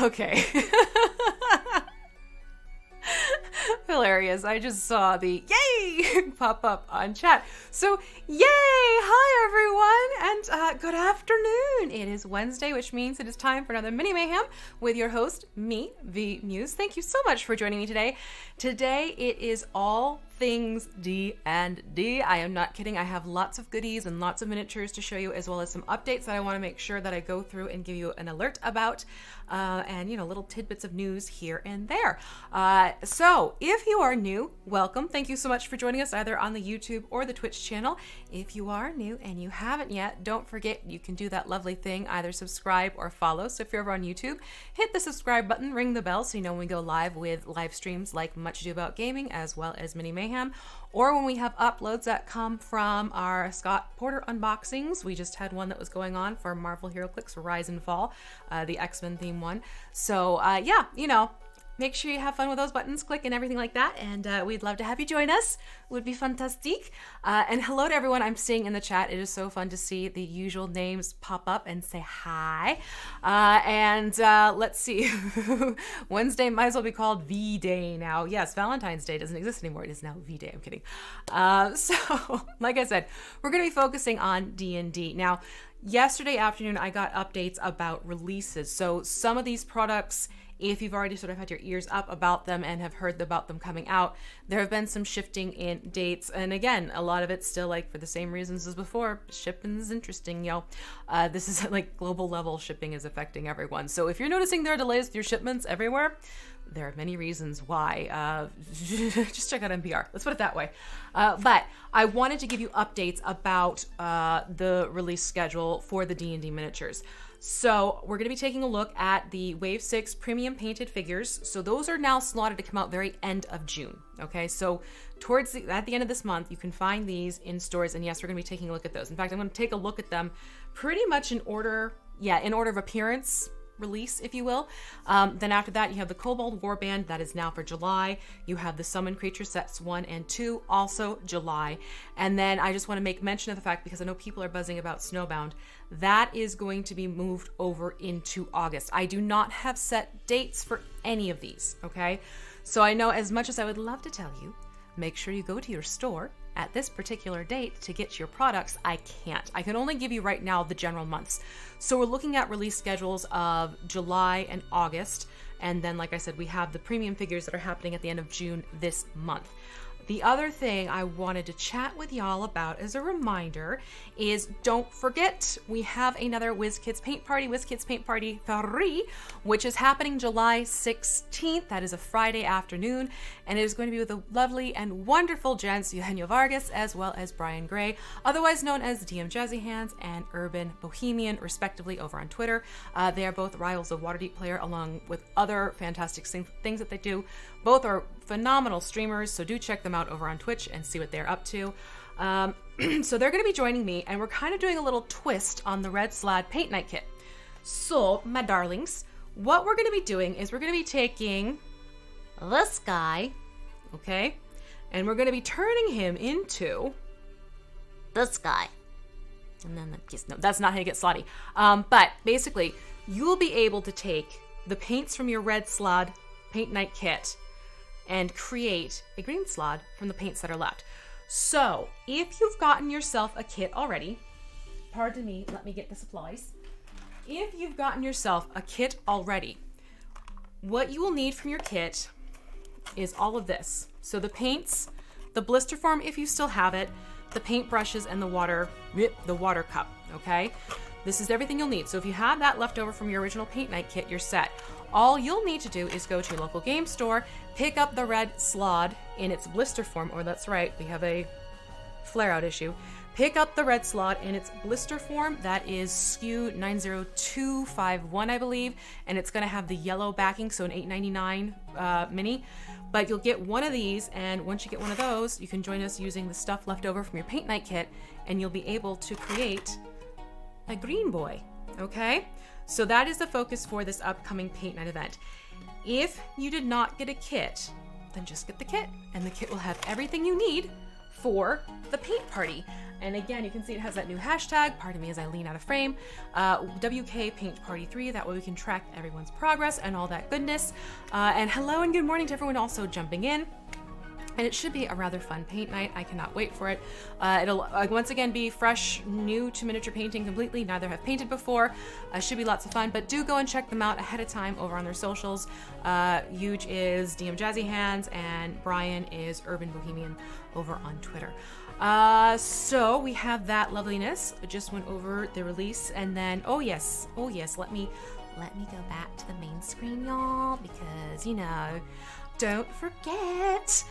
Okay. Hilarious. I just saw the yay pop up on chat. So, yay! Hi, everyone, and good afternoon. It is Wednesday, which means it is time for another Mini Mayhem with your host, me, Vee Mus'e. Thank you so much for joining me today. Today, it is all things D&D. I am not kidding. I have lots of goodies and lots of miniatures to show you, as well as some updates that I want to make sure that I go through and give you an alert about, and little tidbits of news here and there. So if you are new, welcome. Thank you so much for joining us either on the YouTube or the Twitch channel. If you are new and you haven't yet, don't forget you can do that lovely thing, either subscribe or follow. So if you're over on YouTube, hit the subscribe button, ring the bell so you know when we go live with live streams like Much Ado About Gaming, as well as Mini Mayhem, or when we have uploads that come from our Scott Porter unboxings. We just had one that was going on for Marvel HeroClix Rise and Fall, the X-Men theme one. So make sure you have fun with those buttons, click and everything like that, and we'd love to have you join us. It would be fantastic. And hello to everyone I'm seeing in the chat. It is so fun to see the usual names pop up and say hi. Let's see. Wednesday might as well be called V-Day now. Yes, Valentine's Day doesn't exist anymore. It is now V-Day. I'm kidding. So, like I said, we're going to be focusing on D&D. Now, yesterday afternoon, I got updates about releases. So some of these products, if you've already sort of had your ears up about them and have heard about them coming out, there have been some shifting in dates. And again, a lot of it's still like for the same reasons as before. Shipping is interesting, This is like global level shipping is affecting everyone. So if you're noticing there are delays with your shipments everywhere, there are many reasons why. Just check out NPR. Let's put it that way. But I wanted to give you updates about the release schedule for the D&D miniatures. So we're going to be taking a look at the Wave 6 premium painted figures. So those are now slotted to come out very end of June. Okay, so at the end of this month, you can find these in stores. And yes, we're going to be taking a look at those. In fact, I'm going to take a look at them pretty much in order of appearance, release, if you will. Then after that, you have the Kobold Warband, that is now for July. You have the Summon Creature sets 1 and 2, also July. And then I just want to make mention of the fact, because I know people are buzzing about Snowbound, that is going to be moved over into August. I do not have set dates for any of these, okay? So I know, as much as I would love to tell you, make sure you go to your store at this particular date to get your products. I can't. I can only give you right now the general months. So we're looking at release schedules of July and August. And then, like I said, we have the premium figures that are happening at the end of June this month. The other thing I wanted to chat with y'all about as a reminder is, don't forget, we have another WizKids Paint Party 3, which is happening July 16th. That is a Friday afternoon, and it is going to be with the lovely and wonderful gents Eugenio Vargas as well as Brian Gray, otherwise known as DM Jazzy Hands and Urban Bohemian, respectively, over on Twitter. They are both rivals of Waterdeep Player, along with other fantastic things that they do. Both are phenomenal streamers, so do check them out over on Twitch and see what they're up to. So they're going to be joining me, and we're kind of doing a little twist on the Red Slad Paint Night Kit. So, my darlings, what we're going to be doing is we're going to be taking this guy, okay, and we're going to be turning him into this guy. And then, no, that's not how you get slotty. But basically, you'll be able to take the paints from your Red Slad Paint Night Kit and create a green slot from the paints that are left. So if you've gotten yourself a kit already, pardon me, let me get the supplies. If you've gotten yourself a kit already, what you will need from your kit is all of this. So the paints, the blister form if you still have it, the paint brushes, and the water cup, okay? This is everything you'll need. So if you have that left over from your original Paint Night kit, you're set. All you'll need to do is go to your local game store, pick up the Red Slod in its blister form, or that's right, we have a flare-out issue. Pick up the Red Slod in its blister form. That is SKU 90251, I believe, and it's going to have the yellow backing, so an $8.99 mini. But you'll get one of these, and once you get one of those, you can join us using the stuff left over from your Paint Night kit, and you'll be able to create a green boy, okay? So that is the focus for this upcoming Paint Night event. If you did not get a kit, then just get the kit, and the kit will have everything you need for the paint party. And again, you can see it has that new hashtag, pardon me as I lean out of frame, WK Paint Party 3. That way we can track everyone's progress and all that goodness. And hello and good morning to everyone also jumping in. And it should be a rather fun paint night. I cannot wait for it. It'll once again be fresh, new to miniature painting completely. Neither have painted before. Should be lots of fun, but do go and check them out ahead of time over on their socials. Huge is DM Jazzy Hands and Brian is Urban Bohemian over on Twitter. So we have that loveliness. I just went over the release and then, oh yes, let me go back to the main screen, y'all, because, you know, don't forget,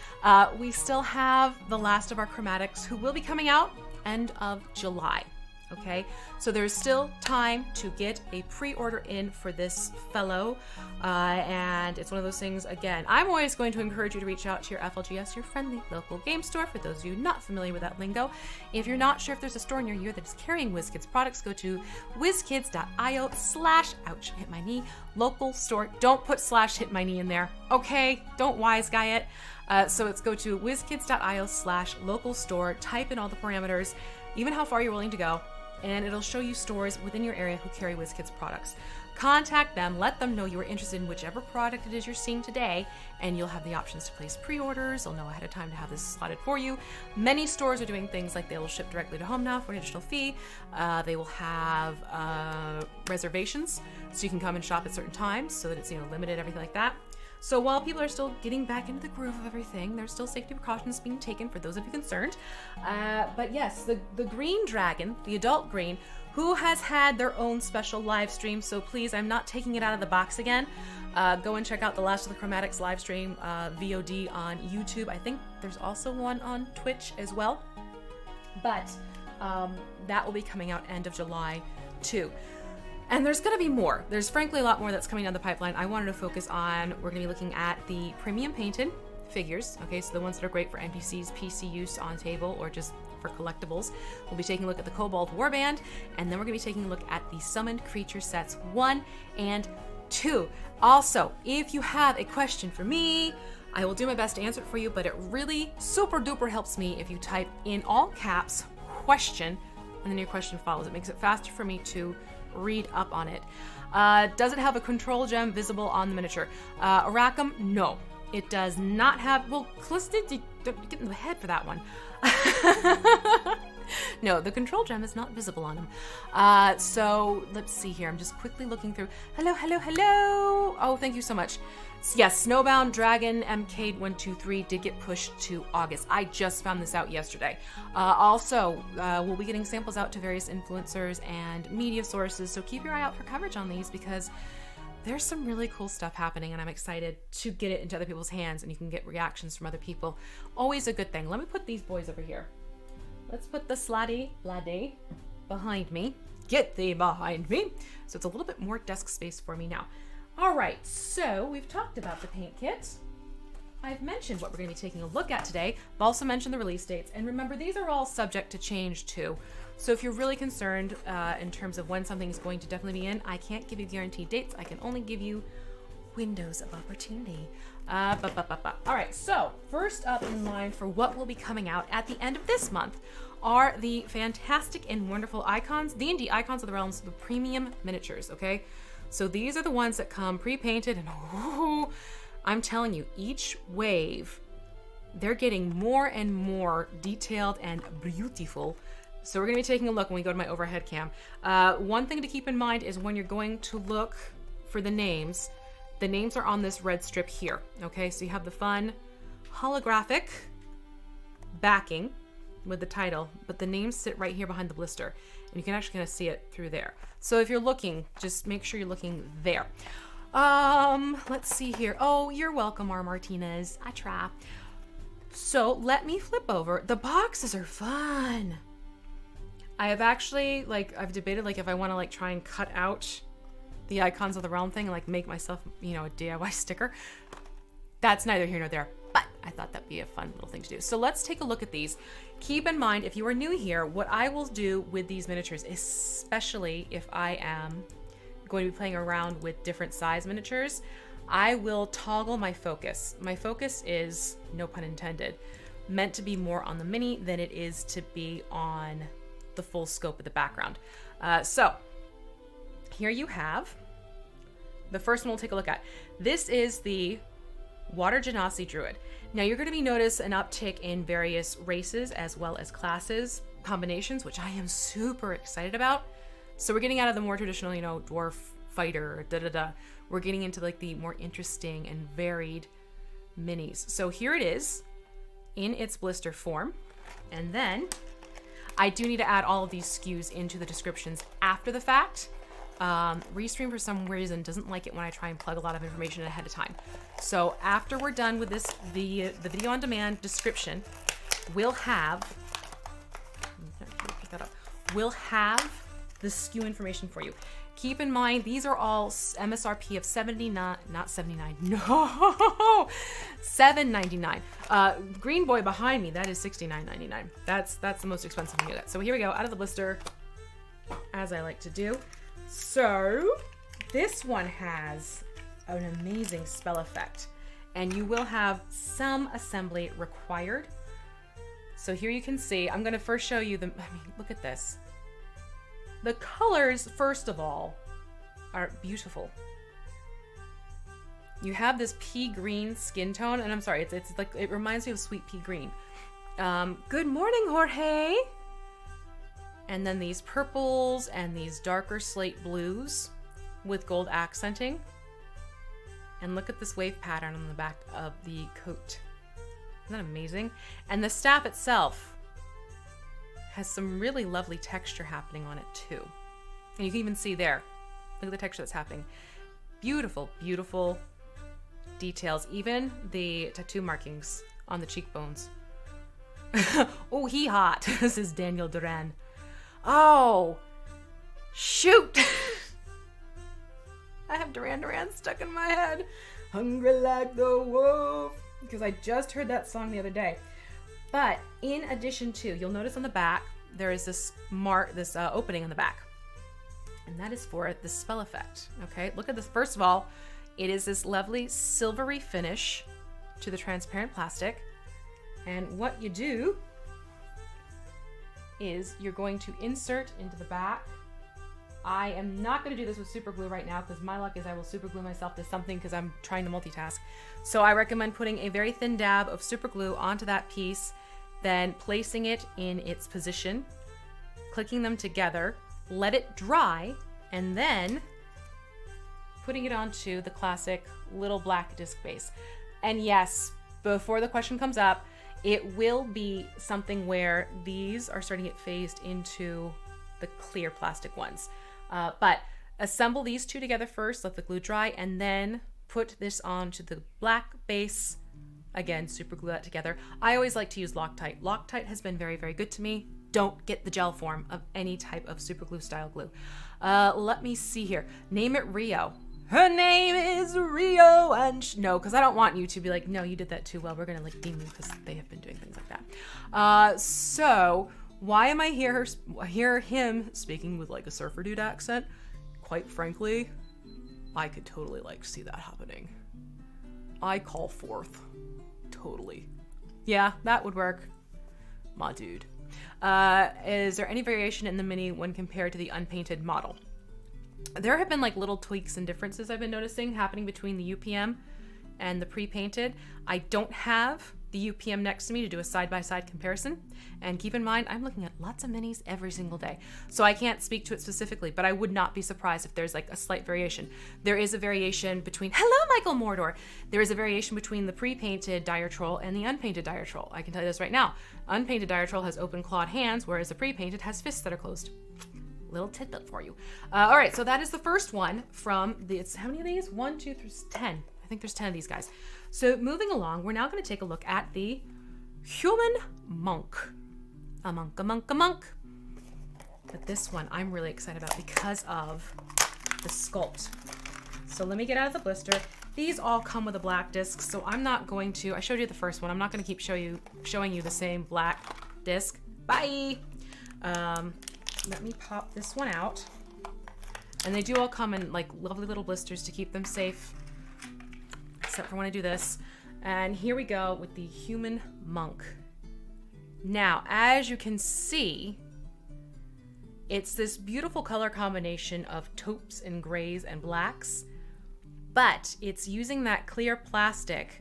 we still have the last of our chromatics who will be coming out end of July. Okay, so there's still time to get a pre-order in for this fellow, and it's one of those things. Again, I'm always going to encourage you to reach out to your FLGS, your friendly local game store. For those of you not familiar with that lingo, if you're not sure if there's a store near you that is carrying WizKids products, go to wizkids.io/ouch, hit my knee, local store. Don't put /hit my knee in there, okay? Don't wise guy it. So it's go to wizkids.io/local store, type in all the parameters, even how far you're willing to go, and it'll show you stores within your area who carry WizKids products. Contact them, let them know you are interested in whichever product it is you're seeing today, and you'll have the options to place pre-orders. They'll know ahead of time to have this slotted for you. Many stores are doing things like they will ship directly to home now for an additional fee. They will have reservations, so you can come and shop at certain times so that it's, you know, limited, everything like that. So while people are still getting back into the groove of everything, there's still safety precautions being taken for those of you concerned. But yes, the green dragon, the adult green, who has had their own special live stream. So please, I'm not taking it out of the box again. Go and check out the Last of the Chromatics live stream, VOD on YouTube. I think there's also one on Twitch as well. But that will be coming out end of July too. And there's going to be more. There's frankly a lot more that's coming down the pipeline. I wanted to focus on, we're going to be looking at the premium painted figures. Okay, so the ones that are great for NPCs, PC use on table, or just for collectibles. We'll be taking a look at the Kobold Warband, and then we're going to be taking a look at the Summoned Creature Sets 1 and 2. Also, if you have a question for me, I will do my best to answer it for you, but it really super duper helps me if you type in all caps, question, and then your question follows. It makes it faster for me to read up on it. Does it have a control gem visible on the miniature? Aracum, no. It does not have, well, Callisto, don't get in the head for that one. No, the control gem is not visible on him. So let's see here. I'm just quickly looking through. Hello. Oh, thank you so much. Yes, Snowbound Dragon MK123 did get pushed to August. I just found this out yesterday. Also, we'll be getting samples out to various influencers and media sources, so keep your eye out for coverage on these because there's some really cool stuff happening and I'm excited to get it into other people's hands and you can get reactions from other people. Always a good thing. Let me put these boys over here. Let's put the Sladdy Laddie behind me. Get thee behind me. So it's a little bit more desk space for me now. All right, so we've talked about the paint kit. I've mentioned what we're going to be taking a look at today. I've also mentioned the release dates. And remember, these are all subject to change too. So if you're really concerned in terms of when something is going to definitely be in, I can't give you guaranteed dates. I can only give you windows of opportunity. All right, so first up in line for what will be coming out at the end of this month are the fantastic and wonderful icons, D&D Icons of the Realms, the premium miniatures, okay? So these are the ones that come pre-painted and I'm telling you, each wave, they're getting more and more detailed and beautiful. So we're gonna be taking a look when we go to my overhead cam. One thing to keep in mind is when you're going to look for the names are on this red strip here, okay? So you have the fun holographic backing with the title, but the names sit right here behind the blister, and you can actually kind of see it through there. So if you're looking, just make sure you're looking there. Let's see here. Oh, you're welcome, R. Martinez. I try. So let me flip over. The boxes are fun. I have actually, I've debated, if I want to, try and cut out the Icons of the Realm thing and, make myself, a DIY sticker. That's neither here nor there, but I thought that'd be a fun little thing to do. So let's take a look at these. Keep in mind, if you are new here, what I will do with these miniatures, especially if I am going to be playing around with different size miniatures, I will toggle my focus. My focus is, no pun intended, meant to be more on the mini than it is to be on the full scope of the background. So here you have the first one we'll take a look at. This is the Water Genasi Druid. Now you're going to notice an uptick in various races as well as classes combinations, which I am super excited about. So we're getting out of the more traditional, Dwarf Fighter, We're getting into like the more interesting and varied minis. So here it is in its blister form. And then I do need to add all of these SKUs into the descriptions after the fact. Restream for some reason doesn't like it when I try and plug a lot of information ahead of time. So after we're done with this, the video on demand description, we'll have the SKU information for you. Keep in mind, these are all MSRP of $7.99. Green Boy behind me, that is $69.99. That's the most expensive one you get. So here we go, out of the blister, as I like to do. So this one has an amazing spell effect, and you will have some assembly required. So here you can see, I'm gonna first show you look at this. The colors, first of all, are beautiful. You have this pea green skin tone, and I'm sorry, it's like, it reminds me of sweet pea green. Good morning, Jorge. And then these purples and these darker slate blues with gold accenting. And look at this wave pattern on the back of the coat. Isn't that amazing? And the staff itself has some really lovely texture happening on it too. And you can even see there, look at the texture that's happening. Beautiful, beautiful details. Even the tattoo markings on the cheekbones. Oh, he hot. This is Daniel Duran. Oh, shoot. I have Duran Duran stuck in my head. Hungry like the wolf. Because I just heard that song the other day. But in addition to, you'll notice on the back, there is this opening on the back. And that is for the spell effect. Okay, look at this. First of all, it is this lovely silvery finish to the transparent plastic. And what you do is you're going to insert into the back. I am not going to do this with super glue right now because my luck is I will super glue myself to something because I'm trying to multitask. So I recommend putting a very thin dab of super glue onto that piece, then placing it in its position, clicking them together, let it dry, and then putting it onto the classic little black disc base. And yes, before the question comes up, it will be something where these are starting to get phased into the clear plastic ones. But assemble these two together first, let the glue dry, and then put this onto the black base. Again, super glue that together. I always like to use Loctite. Loctite has been very, very good to me. Don't get the gel form of any type of super glue style glue. Let me see here. Name it Rio. Her name is Rio, and no, because I don't want you to be like, no, you did that too well. We're gonna like deem you because they have been doing things like that. So why am I hear him speaking with like a surfer dude accent? Quite frankly, I could totally like see that happening. I call forth. Totally. Yeah, that would work. My dude. Is there any variation in the mini when compared to the unpainted model? There have been like little tweaks and differences I've been noticing happening between the UPM and the pre-painted. I don't have the UPM next to me to do a side-by-side comparison. And keep in mind, I'm looking at lots of minis every single day. So I can't speak to it specifically, but I would not be surprised if there's like a slight variation. There is a variation between, hello, Michael Mordor. There is a variation between the pre-painted Dire Troll and the unpainted Dire Troll. I can tell you this right now. Unpainted Dire Troll has open clawed hands, whereas the pre-painted has fists that are closed. Little tidbit for you. All right, so that is the first one from the, how many of these? 1, 2, 3, 10. I think there's 10 of these guys. So moving along, we're now going to take a look at the human monk. A monk, a monk, a monk. But this one I'm really excited about because of the sculpt. So let me get out of the blister. These all come with a black disc, so I'm not going to, I showed you the first one. I'm not going to keep showing you the same black disc. Bye. Let me pop this one out. And they do all come in like lovely little blisters to keep them safe, except for when I do this. And here we go with the human monk. Now, as you can see, it's this beautiful color combination of taupes and grays and blacks, but it's using that clear plastic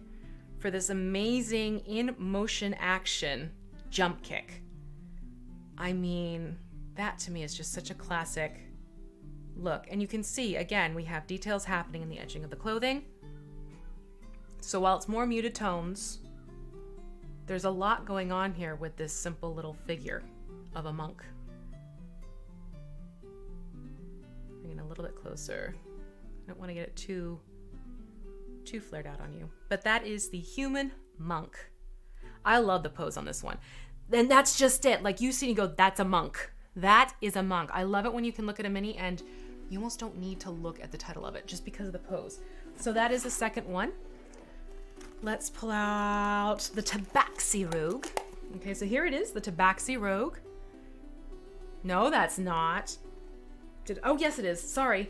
for this amazing in-motion action jump kick. I mean, that to me is just such a classic look. And you can see, again, we have details happening in the edging of the clothing. So while it's more muted tones, there's a lot going on here with this simple little figure of a monk. Bring it a little bit closer. I don't want to get it too flared out on you. But that is the human monk. I love the pose on this one. And that's just it. Like, you see and you go, that's a monk. That is a monk. I love it when you can look at a mini and you almost don't need to look at the title of it just because of the pose. So that is the second one. Let's pull out the Tabaxi Rogue. Okay, so here it is, the Tabaxi Rogue. No, that's not. Oh, yes, it is. Sorry.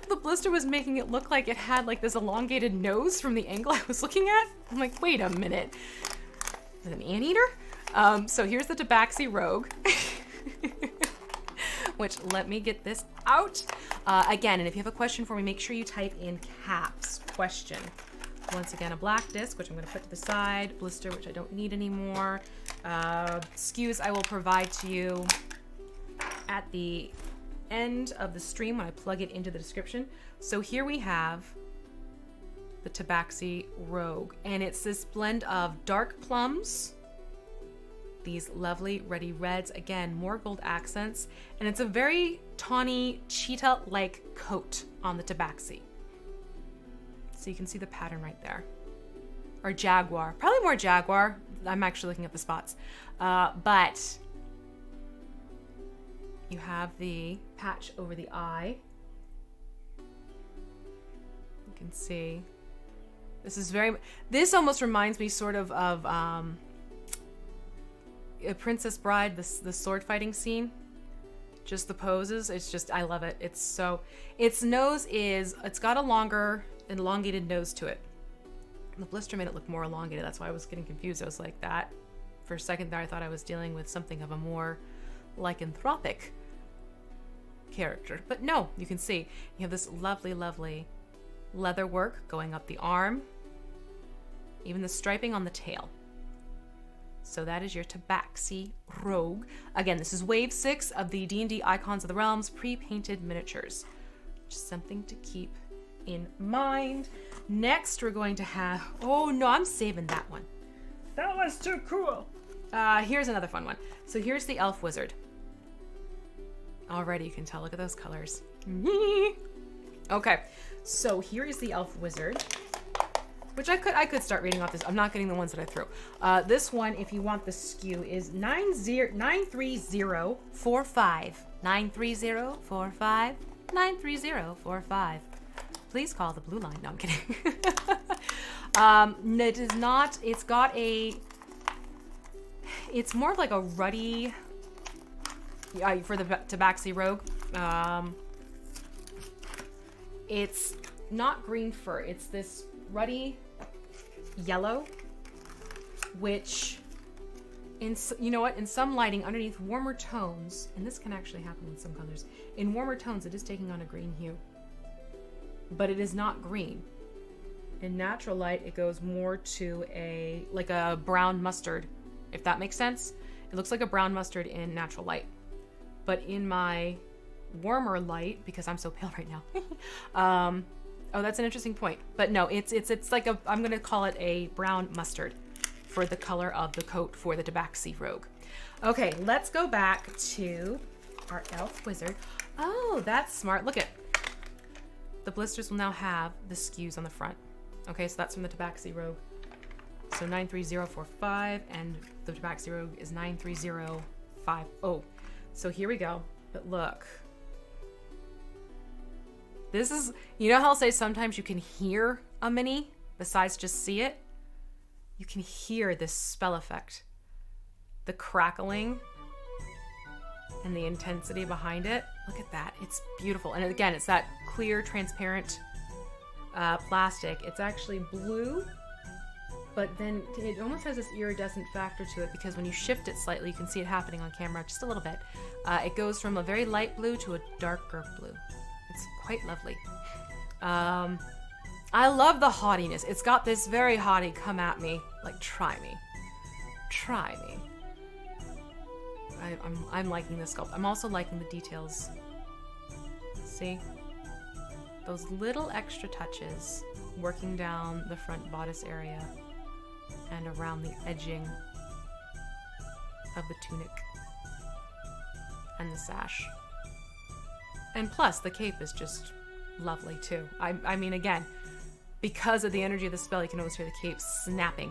The blister was making it look like it had like this elongated nose from the angle I was looking at. I'm like, wait a minute. Is it an anteater? So here's the Tabaxi Rogue. Which, let me get this out. Again, and if you have a question for me, make sure you type in caps question. Once again, a black disc, which I'm going to put to the side. Blister, which I don't need anymore. SKUs I will provide to you at the end of the stream when I plug it into the description. So here we have the Tabaxi Rogue, and it's this blend of dark plums, these lovely ready reds, again, more gold accents, and it's a very tawny cheetah-like coat on the Tabaxi. So you can see the pattern right there. Or jaguar, probably more jaguar. I'm actually looking at the spots. But you have the patch over the eye. You can see. This almost reminds me sort of a Princess Bride, the sword fighting scene. Just the poses, it's just, I love it. Its nose it's got a longer, elongated nose to it. And the blister made it look more elongated. That's why I was getting confused. I was like, that, for a second there, I thought I was dealing with something of a more lycanthropic character. But no, you can see, you have this lovely, lovely leather work going up the arm, even the striping on the tail. So that is your Tabaxi Rogue. Again, this is wave 6 of the D&D Icons of the Realms pre-painted miniatures. Just something to keep in mind. Next, we're going to have... Oh, no, I'm saving that one. That one's too cool. Here's another fun one. So here's the Elf Wizard. Already you can tell. Look at those colors. Okay, so here is the Elf Wizard. Which I could start reading off this. I'm not getting the ones that I threw. This one, if you want the SKU, is 93045. 93045. 93045. Please call the blue line. No, I'm kidding. It is not. It's got a. It's more of like a ruddy. For the Tabaxi Rogue. It's not green fur. It's this ruddy yellow, which in some lighting underneath warmer tones, and this can actually happen with some colors, in warmer tones it is taking on a green hue, but it is not green. In natural light it goes more to a brown mustard, if that makes sense. It looks like a brown mustard in natural light, but in my warmer light, because I'm so pale right now, oh, that's an interesting point. But no, it's like I'm going to call it a brown mustard for the color of the coat for the Tabaxi Rogue. Okay, let's go back to our Elf Wizard. Oh, that's smart. Look at the blisters will now have the SKUs on the front. Okay, so that's from the Tabaxi Rogue. So 93045, and the Tabaxi Rogue is 93050. So here we go. But look. This is, you know how I'll say sometimes you can hear a mini besides just see it? You can hear this spell effect. The crackling and the intensity behind it. Look at that. It's beautiful. And again, it's that clear, transparent plastic. It's actually blue but then it almost has this iridescent factor to it because when you shift it slightly, you can see it happening on camera just a little bit. It goes from a very light blue to a darker blue. It's quite lovely. I love the haughtiness. It's got this very haughty, come at me, like try me. Try me. I'm liking this sculpt. I'm also liking the details. See? Those little extra touches working down the front bodice area and around the edging of the tunic and the sash. And plus, the cape is just lovely too. I mean, again, because of the energy of the spell, you can almost hear the cape snapping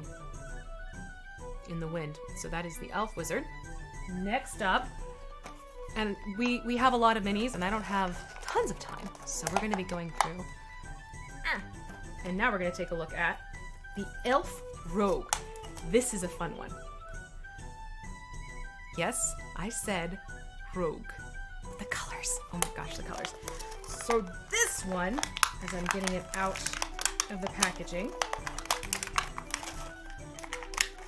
in the wind. So that is the Elf Wizard. Next up, and we have a lot of minis, and I don't have tons of time, so we're going to be going through. And now we're going to take a look at the Elf Rogue. This is a fun one. Yes, I said rogue. The colors. Oh my gosh, the colors. So this one, as I'm getting it out of the packaging,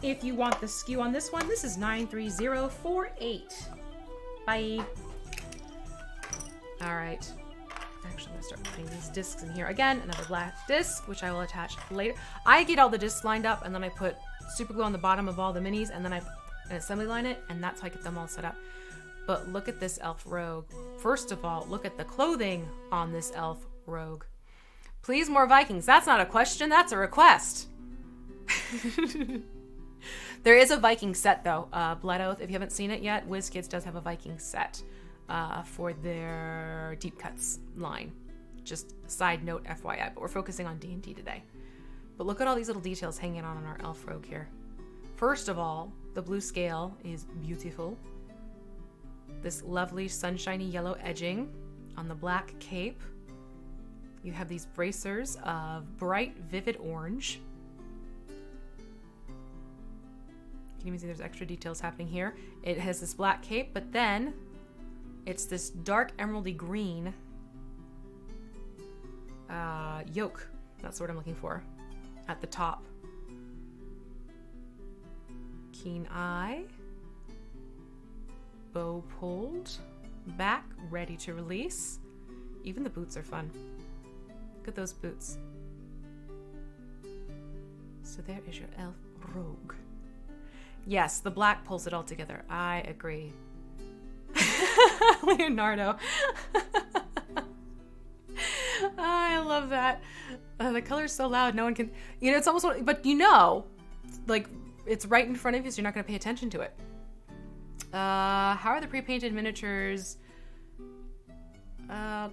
if you want the SKU on this one, this is 93048. Bye. All right. Actually, I'm gonna start putting these discs in here. Again, another black disc, which I will attach later. I get all the discs lined up, and then I put super glue on the bottom of all the minis, and then I assembly line it, and that's how I get them all set up. But look at this Elf Rogue. First of all, look at the clothing on this Elf Rogue. Please, more Vikings. That's not a question, that's a request. There is a Viking set, though. Blood Oath, if you haven't seen it yet, WizKids does have a Viking set for their Deep Cuts line. Just side note, FYI, but we're focusing on D&D today. But look at all these little details hanging on our Elf Rogue here. First of all, the blue scale is beautiful. This lovely sunshiny yellow edging on the black cape. You have these bracers of bright, vivid orange. You can even see there's extra details happening here. It has this black cape, but then it's this dark emeraldy green yoke. That's what I'm looking for at the top. Keen eye. Bow pulled. Back, ready to release. Even the boots are fun. Look at those boots. So there is your Elf Rogue. Yes, the black pulls it all together. I agree. Leonardo. I love that. The color's so loud, no one can... You know, it's almost... But you know, like, it's right in front of you, so you're not going to pay attention to it. How are the pre-painted miniatures? Oh,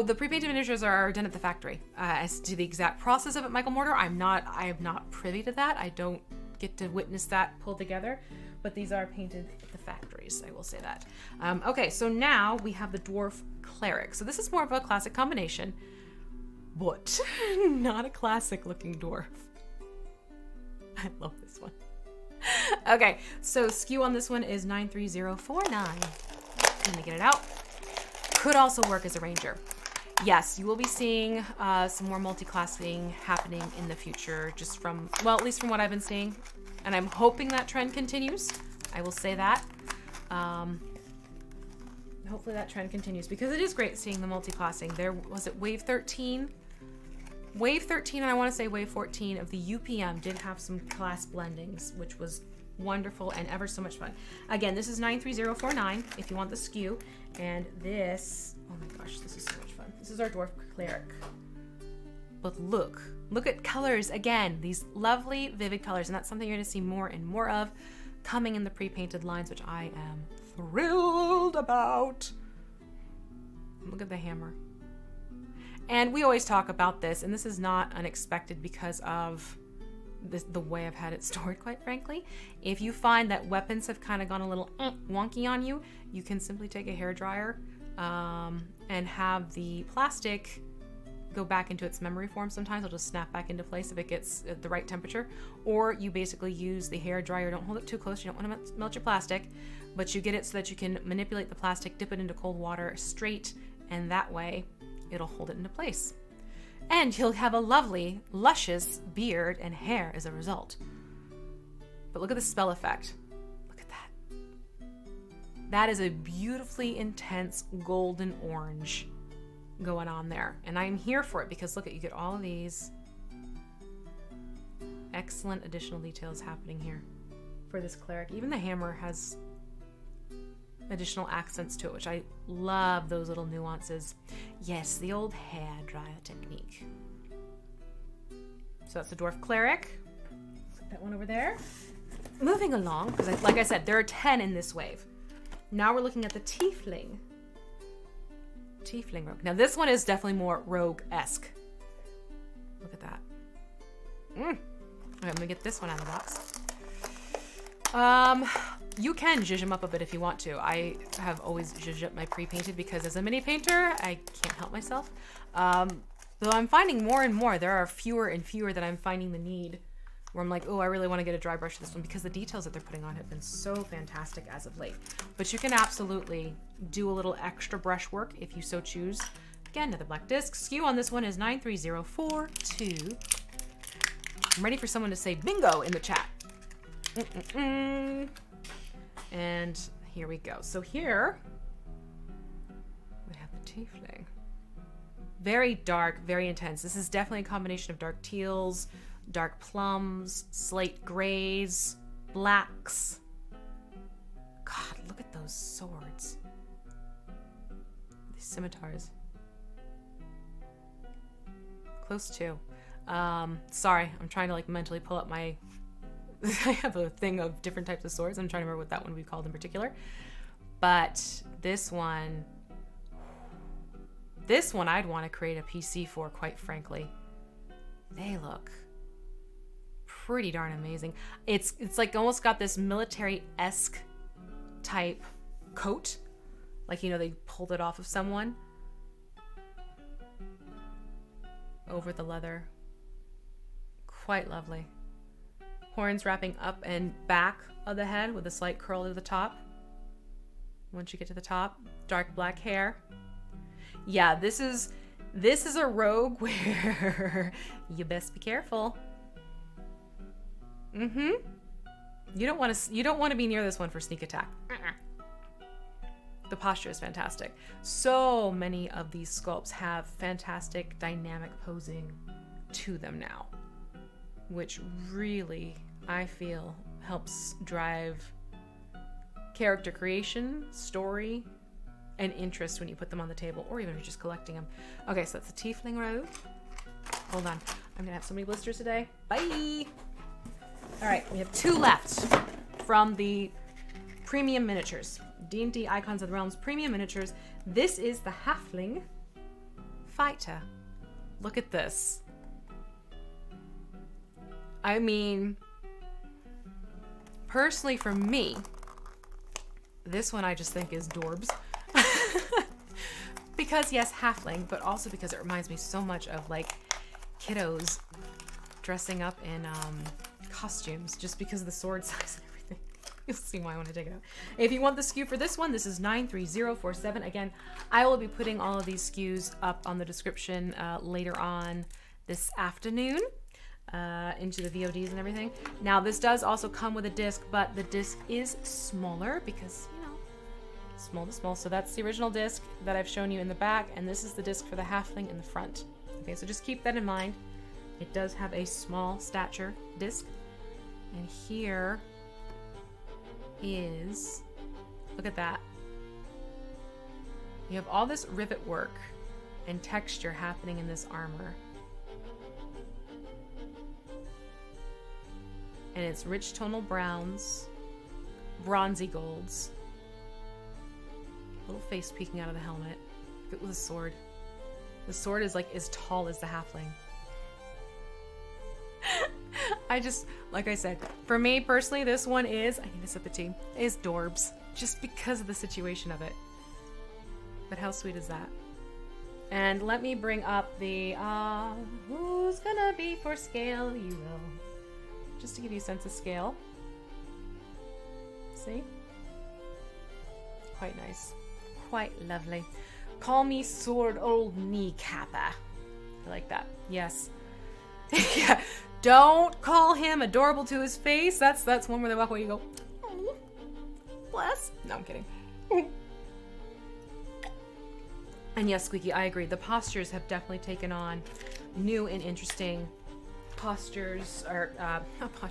the pre-painted miniatures are done at the factory. As to the exact process of it, Michael Mortar, I am not privy to that. I don't get to witness that pulled together, but these are painted at the factories, I will say that. Okay, so now we have the Dwarf Cleric. So this is more of a classic combination, but not a classic looking dwarf. I love this one. Okay, so SKU on this one is 93049. Let me get it out. Could also work as a ranger. Yes, you will be seeing some more multi-classing happening in the future, just from, well, at least from what I've been seeing. And I'm hoping that trend continues. I will say that. Hopefully that trend continues, because it is great seeing the multi-classing. There was it Wave 13? Wave 13, and I want to say Wave 14 of the UPM did have some class blendings, which was wonderful and ever so much fun. Again, this is 93049 if you want the SKU. And this, oh my gosh, this is so much fun. This is our Dwarf Cleric. But look at colors again, these lovely, vivid colors. And that's something you're going to see more and more of coming in the pre-painted lines, which I am thrilled about. Look at the hammer. And we always talk about this, and this is not unexpected because of the way I've had it stored, quite frankly. If you find that weapons have kind of gone a little wonky on you, you can simply take a hairdryer and have the plastic go back into its memory form. Sometimes it'll just snap back into place if it gets at the right temperature. Or you basically use the hairdryer. Don't hold it too close. You don't want to melt your plastic, but you get it so that you can manipulate the plastic, dip it into cold water straight, and that way it'll hold it into place. And he'll have a lovely, luscious beard and hair as a result. But look at the spell effect. Look at that. That is a beautifully intense golden orange going on there. And I'm here for it because look at, you get all of these excellent additional details happening here for this cleric. Even the hammer has additional accents to it, which I love, those little nuances. Yes, the old hair dryer technique. So that's the Dwarf Cleric. Put that one over there. Moving along, because like I said, there are 10 in this wave. Now we're looking at the Tiefling Rogue. Now this one is definitely more rogue-esque. Look at that. Okay, I'm gonna get this one out of the box. You can zhuzh them up a bit if you want to. I have always zhuzhed up my pre-painted because as a mini painter, I can't help myself. Though I'm finding more and more, there are fewer and fewer that I'm finding the need where I'm like, oh, I really want to get a dry brush for this one because the details that they're putting on have been so fantastic as of late. But you can absolutely do a little extra brush work if you so choose. Again, another black disc. SKU on this one is 93042. I'm ready for someone to say bingo in the chat. And here we go. So here we have the Tiefling. Very dark, very intense. This is definitely a combination of dark teals, dark plums, slate grays, blacks. God, look at those swords. These scimitars. Close to. Sorry, I'm trying to like mentally pull up my... I have a thing of different types of swords. I'm trying to remember what that one we called in particular. But this one I'd want to create a PC for, quite frankly. They look pretty darn amazing. It's like almost got this military-esque type coat. Like, you know, they pulled it off of someone. Over the leather. Quite lovely. Horns wrapping up and back of the head with a slight curl to the top. Once you get to the top, dark black hair. Yeah, this is a rogue where you best be careful. You don't want to be near this one for sneak attack. The posture is fantastic. So many of these sculpts have fantastic dynamic posing to them now, which really, I feel, helps drive character creation, story, and interest when you put them on the table, or even if you're just collecting them. Okay, so that's the Tiefling Rogue. Hold on. I'm gonna have so many blisters today. Bye! Alright, we have 2 left from the premium miniatures. D&D Icons of the Realms premium miniatures. This is the Halfling Fighter. Look at this. I mean, personally for me, this one I just think is dorbs. Because yes, halfling, but also because it reminds me so much of like kiddos dressing up in costumes, just because of the sword size and everything. You'll see why I want to take it out. If you want the SKU for this one, this is 93047. Again, I will be putting all of these SKUs up on the description later on this afternoon. Into the VODs and everything. Now this does also come with a disc, but the disc is smaller because, you know, small to small. So that's the original disc that I've shown you in the back, and this is the disc for the halfling in the front. Okay, so just keep that in mind. It does have a small stature disc. And here is, look at that. You have all this rivet work and texture happening in this armor. And it's rich tonal browns, bronzy golds, little face peeking out of the helmet, but with a sword. The sword is like as tall as the halfling. I just, like I said, for me personally, this one is, I need to sip of tea, is dorbs, just because of the situation of it. But how sweet is that? And let me bring up the, who's gonna be for scale, you will. Just to give you a sense of scale. See? Quite nice. Quite lovely. Call me sword old kneecapper. I like that. Yes. Yeah. Don't call him adorable to his face. That's one where they walk away, you go, oh, bless. No, I'm kidding. And yes, Squeaky, I agree. The postures have definitely taken on new and interesting postures, or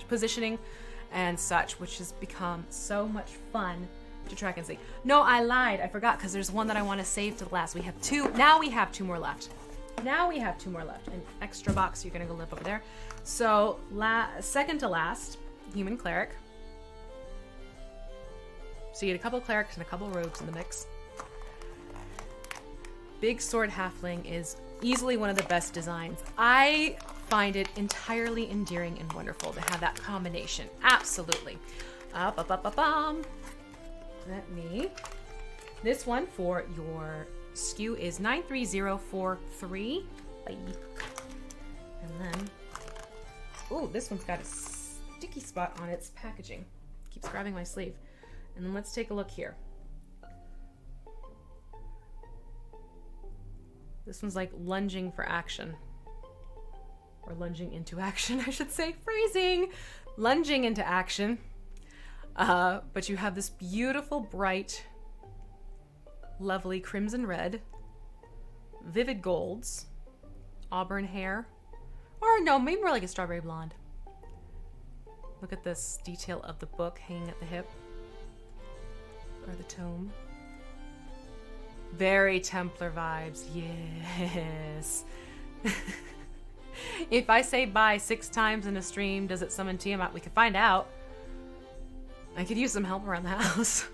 positioning and such, which has become so much fun to track and see. No, I lied. I forgot, because there's one that I want to save to the last. We have two. Now we have two more left. An extra box. You're going to go live over there. So, second to last, Human Cleric. So you get a couple clerics and a couple rogues in the mix. Big Sword Halfling is easily one of the best designs. I find it entirely endearing and wonderful to have that combination. Absolutely. Let me. This one for your SKU is 93043. Bye. And then, oh, this one's got a sticky spot on its packaging. Keeps grabbing my sleeve. And then let's take a look here. This one's like lunging for action. Or lunging into action, I should say. Phrasing! Lunging into action. But you have this beautiful, bright, lovely crimson red, vivid golds, auburn hair, or no, maybe more like a strawberry blonde. Look at this detail of the book hanging at the hip, or the tome. Very Templar vibes, yes. If I say bye 6 times in a stream, does it summon Tiamat? We could find out. I could use some help around the house.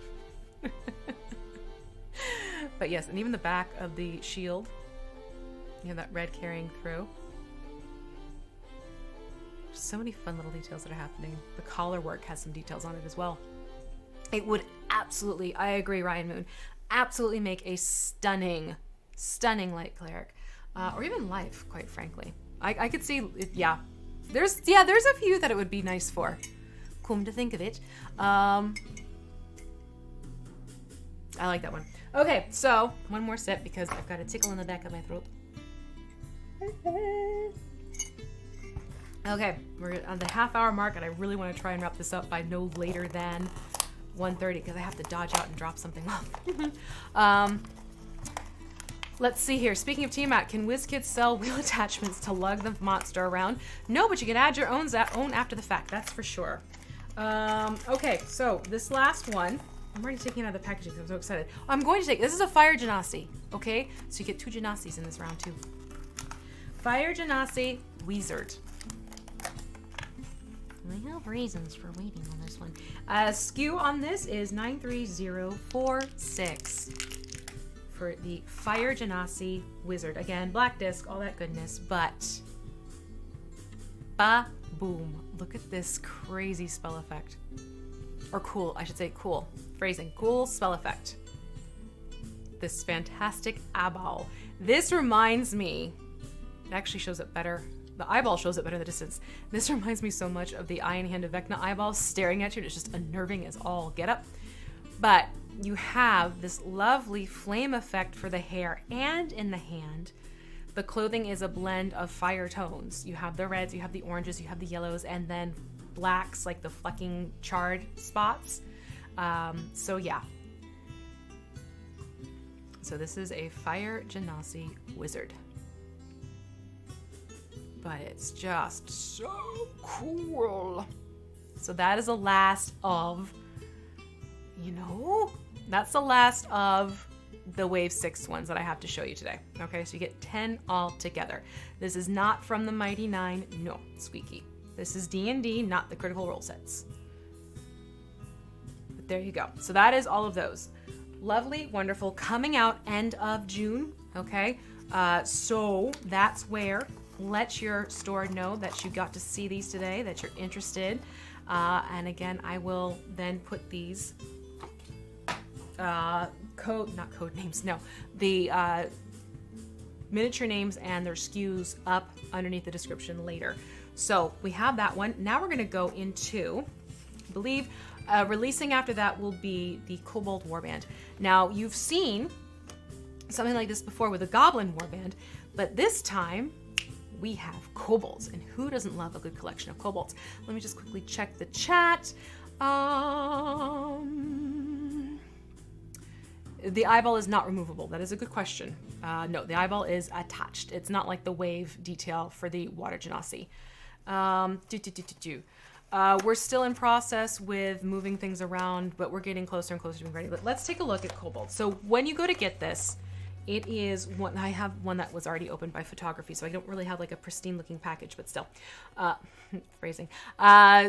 But yes, and even the back of the shield, you have that red carrying through. So many fun little details that are happening. The collar work has some details on it as well. It would absolutely, I agree, Ryan Moon, absolutely make a stunning light cleric, or even life, quite frankly. I could see, yeah. There's a few that it would be nice for. Come to think of it. I like that one. Okay, so one more sip because I've got a tickle in the back of my throat. Okay, we're on the half-hour mark, and I really want to try and wrap this up by no later than 1:30 because I have to dodge out and drop something off. Let's see here. Speaking of Tiamat, can WizKids sell wheel attachments to lug the monster around? No, but you can add your own after the fact. That's for sure. Okay, so this last one, I'm already taking it out of the packaging because I'm so excited. I'm going to take, this is a Fire Genasi, okay? So you get 2 Genasis in this round too. Fire Genasi Wizard. I have reasons for waiting on this one. SKU on this is 93046 for the Fire Genasi Wizard. Again, black disc, all that goodness, but ba-boom. Look at this crazy spell effect. Or cool, I should say cool. Phrasing, cool spell effect. This fantastic eyeball. This reminds me, it actually shows it better. The eyeball shows it better in the distance. This reminds me so much of the Eye and Hand of Vecna eyeball staring at you. It's just unnerving as all get up. But you have this lovely flame effect for the hair and in the hand. The clothing is a blend of fire tones. You have the reds, you have the oranges, you have the yellows, and then blacks, like the flecking charred spots. So yeah. So this is a Fire Genasi Wizard. But it's just so cool. So that is the last of, that's the last of the Wave 6 ones that I have to show you today. Okay, so you get 10 all together. This is not from the Mighty 9, no, Squeaky. This is D&D, not the Critical Role sets. But there you go. So that is all of those. Lovely, wonderful, coming out end of June, okay? So that's where, let your store know that you got to see these today, that you're interested. And again, I will then put these the miniature names and their SKUs up underneath the description later. So we have that one. Now we're going to go into, I believe, releasing after that will be the Kobold Warband. Now you've seen something like this before with a Goblin Warband, but this time we have kobolds. And who doesn't love a good collection of kobolds? Let me just quickly check the chat. The eyeball is not removable. That is a good question. No, the eyeball is attached. It's not like the wave detail for the water Genasi. We're still in process with moving things around, but we're getting closer and closer to being ready. But let's take a look at Kobold. So when you go to get this, it is one. I have one that was already opened by photography, so I don't really have like a pristine looking package, but still, phrasing.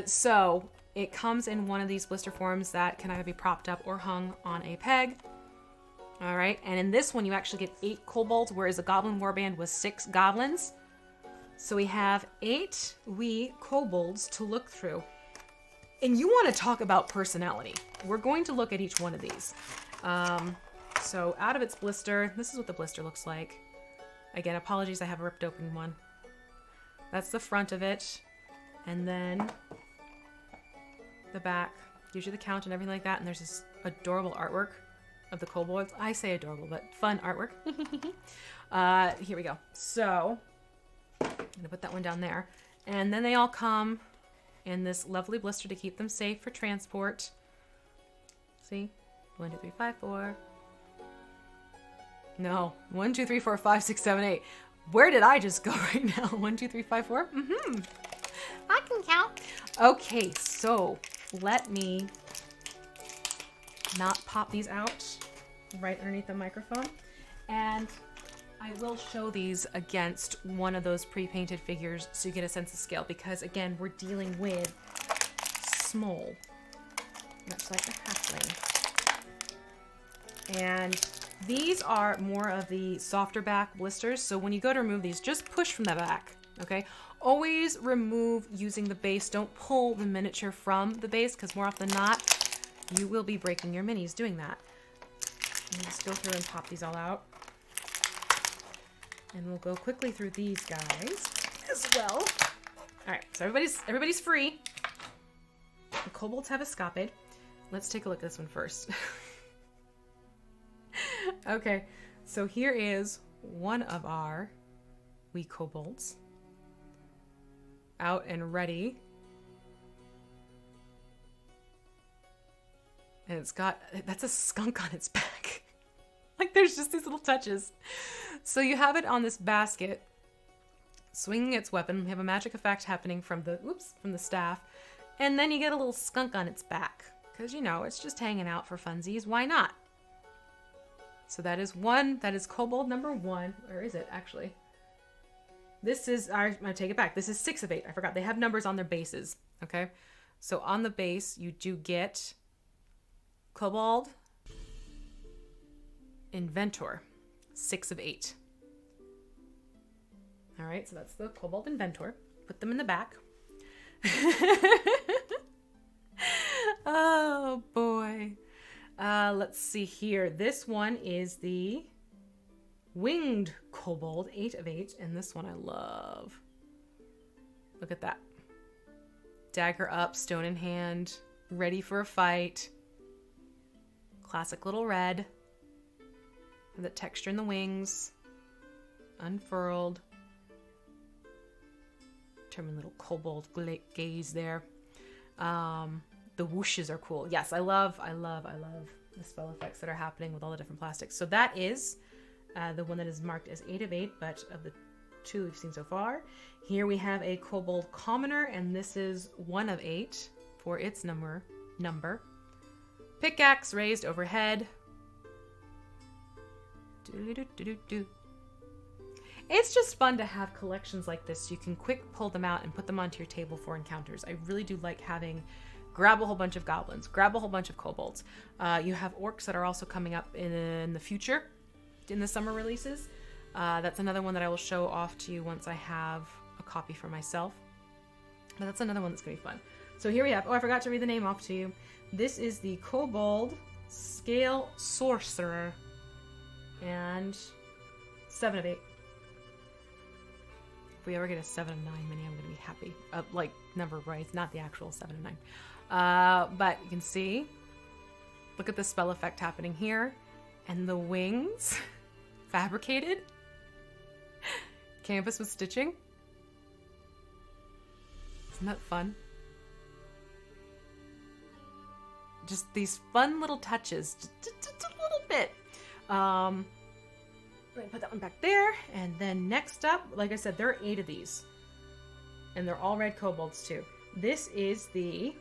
So it comes in one of these blister forms that can either be propped up or hung on a peg. All right, and in this one, you actually get 8 kobolds, whereas the Goblin Warband was 6 goblins. So we have 8 wee kobolds to look through. And you want to talk about personality. We're going to look at each one of these. So out of its blister, this is what the blister looks like. Again, apologies, I have a ripped open one. That's the front of it. And then the back, gives you the count and everything like that. And there's this adorable artwork of the kobolds. I say adorable, but fun artwork. Here we go. So I'm gonna put that one down there. And then they all come in this lovely blister to keep them safe for transport. See? 1, 2, 3, 4, 5. No. 1, 2, 3, 4, 5, 6, 7, 8. Where did I just go right now? 1, 2, 3, 4. I can count. Okay, so let me not pop these out right underneath the microphone. And I will show these against one of those pre-painted figures so you get a sense of scale, because again, we're dealing with small, much like the halfling. And these are more of the softer back blisters. So when you go to remove these, just push from the back, okay? Always remove using the base. Don't pull the miniature from the base, because more often than not, you will be breaking your minis doing that. Let's go through and pop these all out. And we'll go quickly through these guys as well. All right, so everybody's free. The kobolds have escaped. Let's take a look at this one first. Okay, so here is one of our wee kobolds out and ready. And it's got, that's a skunk on its back. Like there's just these little touches. So you have it on this basket, swinging its weapon. We have a magic effect happening from the, from the staff. And then you get a little skunk on its back. Because, you know, it's just hanging out for funsies. Why not? So that is one. That is kobold number 1. Where is it, actually? This is, I'm going to take it back. This is 6 of 8. I forgot. They have numbers on their bases. Okay? So on the base, you do get Kobold Inventor, 6 of 8. All right, so that's the Kobold Inventor. Put them in the back. Oh boy. Let's see here. This one is the Winged Kobold, 8 of 8, and this one I love. Look at that. Dagger up, stone in hand, ready for a fight. Classic little red. And the texture in the wings. Unfurled. Determined little kobold gaze there. The whooshes are cool. Yes, I love the spell effects that are happening with all the different plastics. So that is the one that is marked as 8 of 8, but of the 2 we've seen so far. Here we have a Kobold Commoner, and this is 1 of 8 for its number. Pickaxe raised overhead. It's just fun to have collections like this so you can quick pull them out and put them onto your table for encounters. I really do like having, grab a whole bunch of goblins, grab a whole bunch of kobolds. You have orcs that are also coming up in the future, in the summer releases. That's another one that I will show off to you once I have a copy for myself. But that's another one that's going to be fun. So here we have, I forgot to read the name off to you. This is the Kobold Scale Sorcerer. And 7 of 8. If we ever get a 7 of 9 mini, I'm going to be happy. Like, number right, not the actual 7 of 9. But you can see, look at the spell effect happening here. And the wings, fabricated. Canvas with stitching. Isn't that fun? Just these fun little touches, just a little bit. Let me put that one back there. And then next up, like I said, there are 8 of these. And they're all red kobolds too. This is the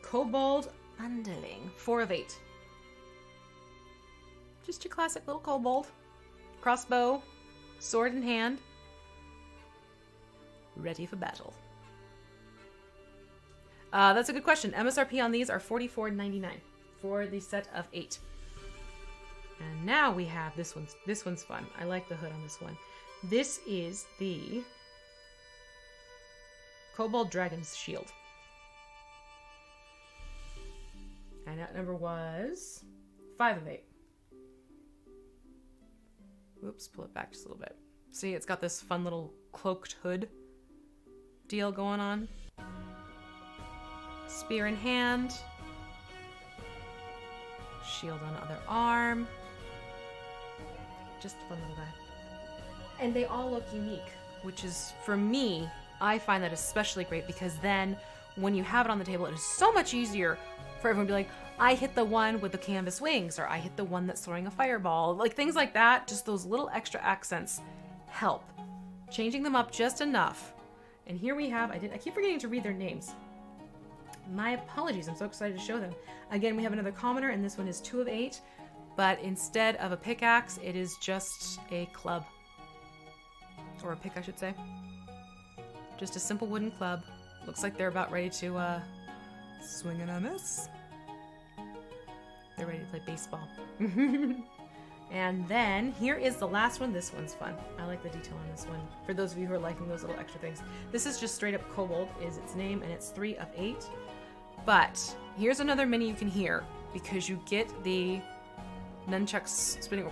Kobold Underling, 4 of 8. Just your classic little kobold. Crossbow, sword in hand. Ready for battle. That's a good question. MSRP on these are $44.99 for the set of 8. And now we have this one. This one's fun. I like the hood on this one. This is the Kobold Dragon's Shield. And that number was 5 of 8. Whoops, pull it back just a little bit. See, it's got this fun little cloaked hood deal going on. Spear in hand. Shield on other arm. Just a fun little guy. And they all look unique, which is, for me, I find that especially great because then when you have it on the table, it is so much easier for everyone to be like, I hit the one with the canvas wings, or I hit the one that's throwing a fireball. Like things like that, just those little extra accents help. Changing them up just enough. And here we have, I keep forgetting to read their names. My apologies, I'm so excited to show them. Again, we have another commoner, and this one is 2 of 8, but instead of a pickaxe, it is just a club. Or a pick, I should say. Just a simple wooden club. Looks like they're about ready to swing and a miss. They're ready to play baseball. And then here is the last one. This one's fun. I like the detail on this one. For those of you who are liking those little extra things. This is just straight up Kobold is its name, and it's 3 of 8. But here's another mini you can hear because you get the nunchucks spinning.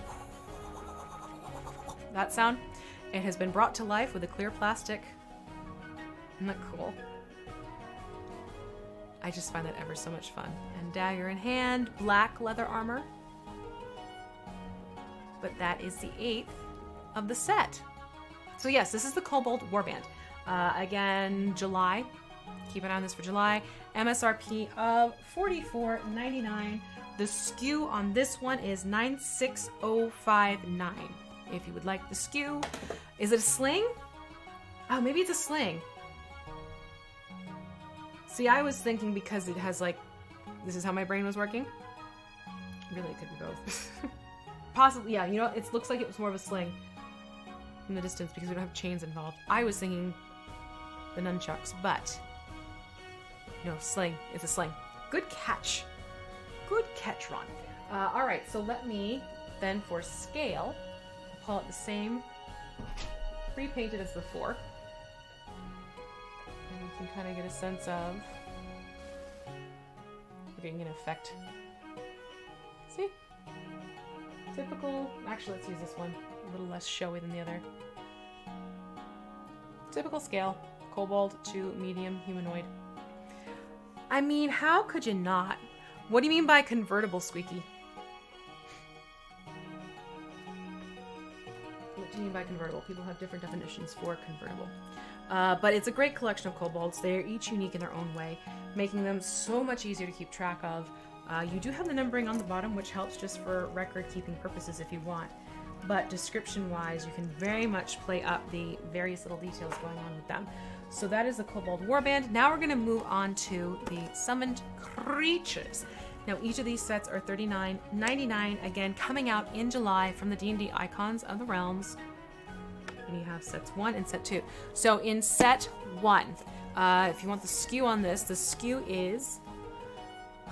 That sound. It has been brought to life with a clear plastic. Isn't that cool? I just find that ever so much fun. And dagger in hand, black leather armor. But that is the 8th of the set. So yes, this is the Kobold Warband. Again, July. Keep an eye on this for July. MSRP of $44.99. The SKU on this one is 96059. If you would like the SKU. Is it a sling? Oh, maybe it's a sling. See, I was thinking because it has like, this is how my brain was working. Really, it could be both. Possibly, yeah, you know, it looks like it was more of a sling from the distance because we don't have chains involved. I was thinking the nunchucks, but no, sling. It's a sling. Good catch. Good catch, Ron. All right, so let me then, for scale, pull out the same pre-painted as before. And you can kind of get a sense of getting an effect. See? Typical, actually let's use this one, a little less showy than the other. Typical scale, kobold to medium humanoid. I mean, how could you not? What do you mean by convertible, Squeaky? What do you mean by convertible? People have different definitions for convertible. But it's a great collection of kobolds. They're each unique in their own way, making them so much easier to keep track of. You do have the numbering on the bottom, which helps just for record-keeping purposes if you want. But description-wise, you can very much play up the various little details going on with them. So that is the Kobold Warband. Now we're going to move on to the summoned creatures. Now each of these sets are $39.99, again coming out in July from the D&D Icons of the Realms. And you have sets 1 and set 2. So in set 1, if you want the SKU on this, the SKU is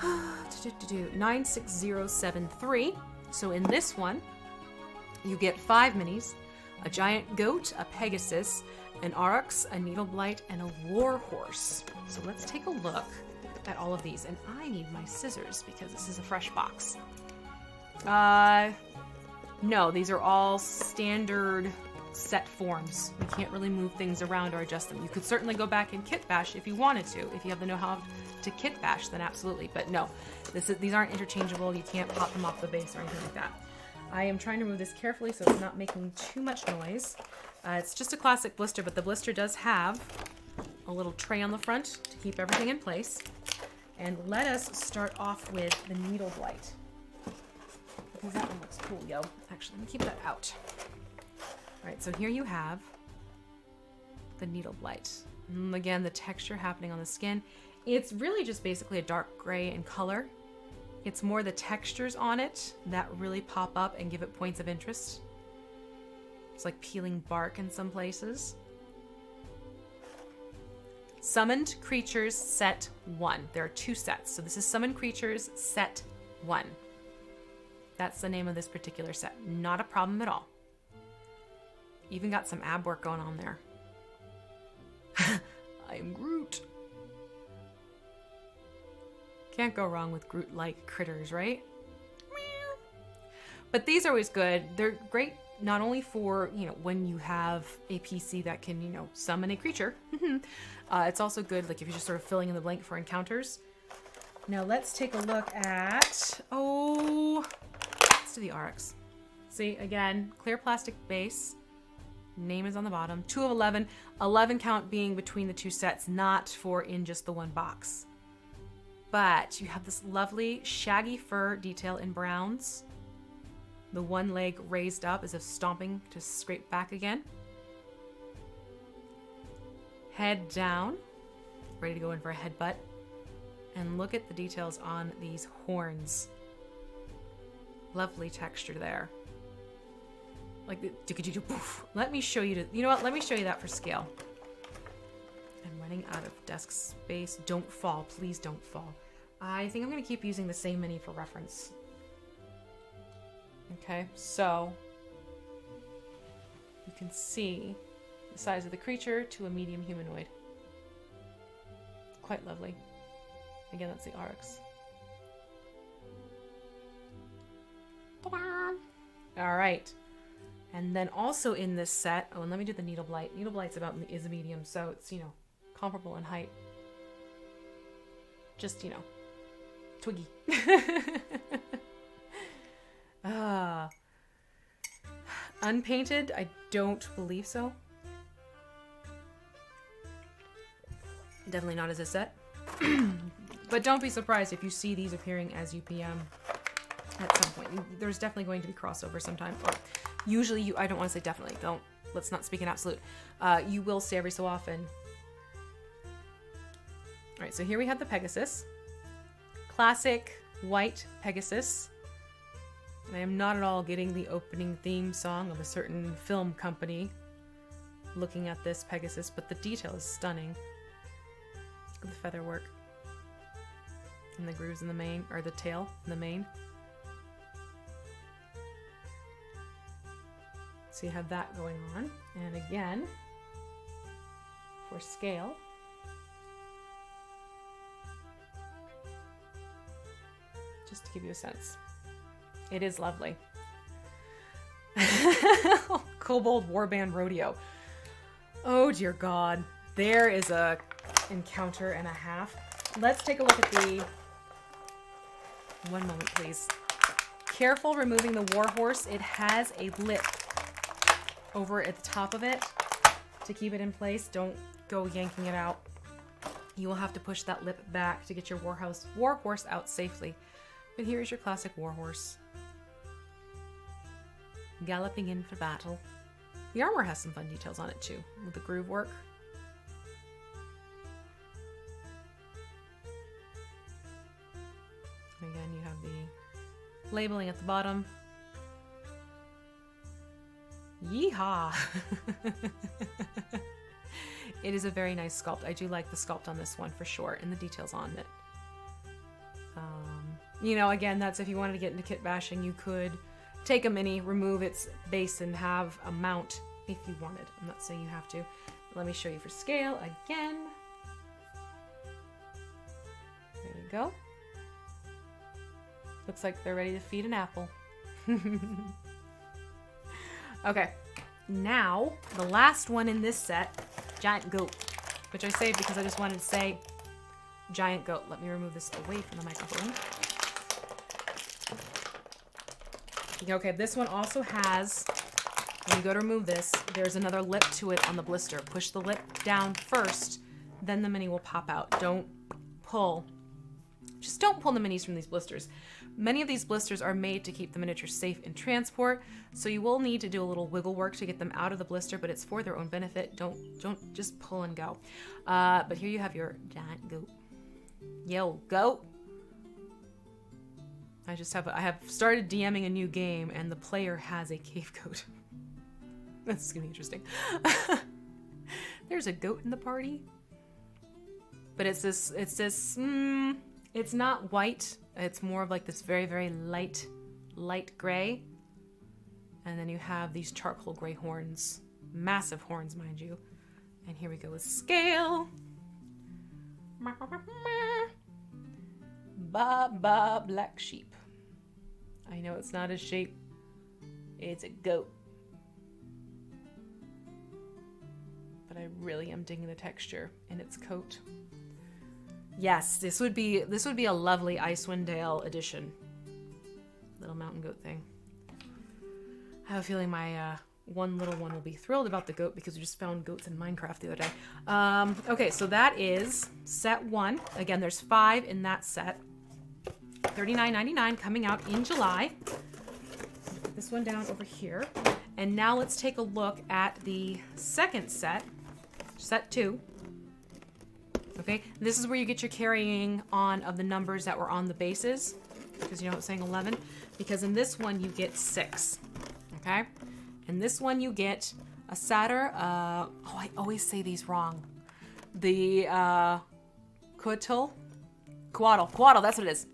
96073. So in this one, you get 5 minis, a giant goat, a pegasus, an aurochs, a needleblight, and a warhorse. So let's take a look at all of these. And I need my scissors because this is a fresh box. No, these are all standard set forms. You can't really move things around or adjust them. You could certainly go back and kit bash if you wanted to. If you have the know-how to kit bash, then absolutely. But no, these aren't interchangeable. You can't pop them off the base or anything like that. I am trying to move this carefully so it's not making too much noise. It's just a classic blister, but the blister does have a little tray on the front to keep everything in place. And let us start off with the Needle Blight. Because that one looks cool, yo. Actually, let me keep that out. All right, so here you have the Needle Blight. And again, the texture happening on the skin. It's really just basically a dark gray in color. It's more the textures on it that really pop up and give it points of interest. It's like peeling bark in some places. Summoned Creatures Set 1. There are 2 sets. So this is Summoned Creatures Set 1. That's the name of this particular set. Not a problem at all. Even got some ab work going on there. I am Groot. Can't go wrong with Groot-like critters, right? But these are always good. They're great not only for, when you have a PC that can, summon a creature. It's also good, like, if you're just sort of filling in the blank for encounters. Now let's take a look at, let's do the RX. See, again, clear plastic base. Name is on the bottom. 2 of 11. 11 count being between the 2 sets, not for in just the one box. But you have this lovely shaggy fur detail in browns. The one leg raised up as if stomping to scrape back again. Head down, ready to go in for a headbutt. And look at the details on these horns. Lovely texture there. Like the poof. Let me show you let me show you that for scale. I'm running out of desk space. Don't fall, please don't fall. I think I'm gonna keep using the same mini for reference. Okay, so you can see the size of the creature to a medium humanoid. Quite lovely. Again, that's the RX. All right. And then also in this set, and let me do the Needle Blight. Needle Blight's is a medium, so it's, comparable in height. Just, twiggy. Unpainted? I don't believe so. Definitely not as a set. But don't be surprised if you see these appearing as UPM at some point. There's definitely going to be crossover sometime. Or usually, I don't want to say definitely. Let's not speak in absolute. You will see every so often. All right, so here we have the Pegasus. Classic white Pegasus. And I am not at all getting the opening theme song of a certain film company looking at this Pegasus, but the detail is stunning. Look at the feather work. And the grooves in the mane, or the tail in the mane. So you have that going on. And again, for scale, just to give you a sense. It is lovely. Kobold Warband Rodeo. Oh dear God. There is a encounter and a half. Let's take a look at the... One moment, please. Careful removing the warhorse. It has a lip over at the top of it to keep it in place. Don't go yanking it out. You will have to push that lip back to get your warhorse out safely. But here's your classic warhorse. Galloping in for battle. The armor has some fun details on it too, with the groove work. And again, you have the labeling at the bottom. Yeehaw! It is a very nice sculpt. I do like the sculpt on this one for sure, and the details on it. Again, that's if you wanted to get into kit bashing, you could take a mini, remove its base, and have a mount if you wanted. I'm not saying you have to. Let me show you for scale again. There you go. Looks like they're ready to feed an apple. Okay, now the last one in this set, Giant Goat, which I saved because I just wanted to say Giant Goat. Let me remove this away from the microphone. Okay, this one also has, when you go to remove this, there's another lip to it on the blister. Push the lip down first then the mini will pop out. Don't pull. Just don't pull the minis from these blisters. Many of these blisters are made to keep the miniatures safe in transport, so you will need to do a little wiggle work to get them out of the blister, but it's for their own benefit. Don't just pull and go. But here you have your giant goat. Yo, goat. I have started DMing a new game, and the player has a cave goat. That's gonna be interesting. There's a goat in the party, but it's not white. It's more of like this very, very light gray. And then you have these charcoal gray horns, massive horns, mind you. And here we go with scale. Ba black sheep. I know it's not a shape. It's a goat. But I really am digging the texture in its coat. Yes, this would be a lovely Icewind Dale edition. Little mountain goat thing. I have a feeling my one little one will be thrilled about the goat because we just found goats in Minecraft the other day. Okay, so that is set 1. Again, there's 5 in that set. $39.99 coming out in July. Put this one down over here. And now let's take a look at the second set, set 2. Okay, this is where you get your carrying on of the numbers that were on the bases, because you know it's saying 11, because in this one you get 6, okay? In this one you get a satyr, I always say these wrong. The coatl, that's what it is.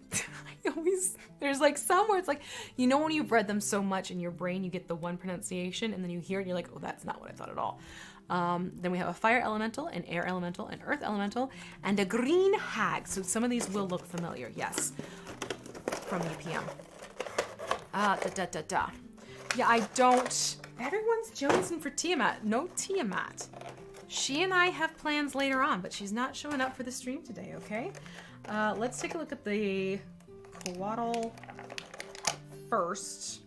There's like some where it's like, you know when you've read them so much in your brain, you get the one pronunciation, and then you hear it and you're like, oh, that's not what I thought at all. Then we have a fire elemental, an air elemental, an earth elemental, and a green hag. So some of these will look familiar, yes, from UPM. Yeah, everyone's jonesing for Tiamat. No Tiamat. She and I have plans later on, but she's not showing up for the stream today, okay? Let's take a look at the Kobold first,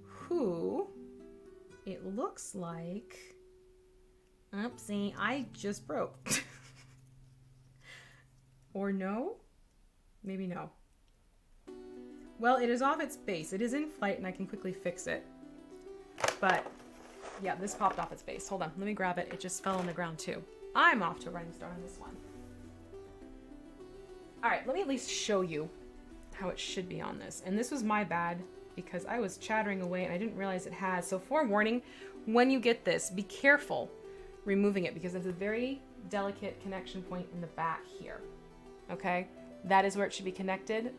who it looks like, oopsie, I just broke. Or no? Maybe no. Well, it is off its base. It is in flight and I can quickly fix it. But yeah, this popped off its base. Hold on, let me grab it. It just fell on the ground too. I'm off to a running start on this one. All right, let me at least show you how it should be on this. And this was my bad because I was chattering away and I didn't realize it has. So forewarning, when you get this, be careful removing it because there's a very delicate connection point in the back here. Okay, that is where it should be connected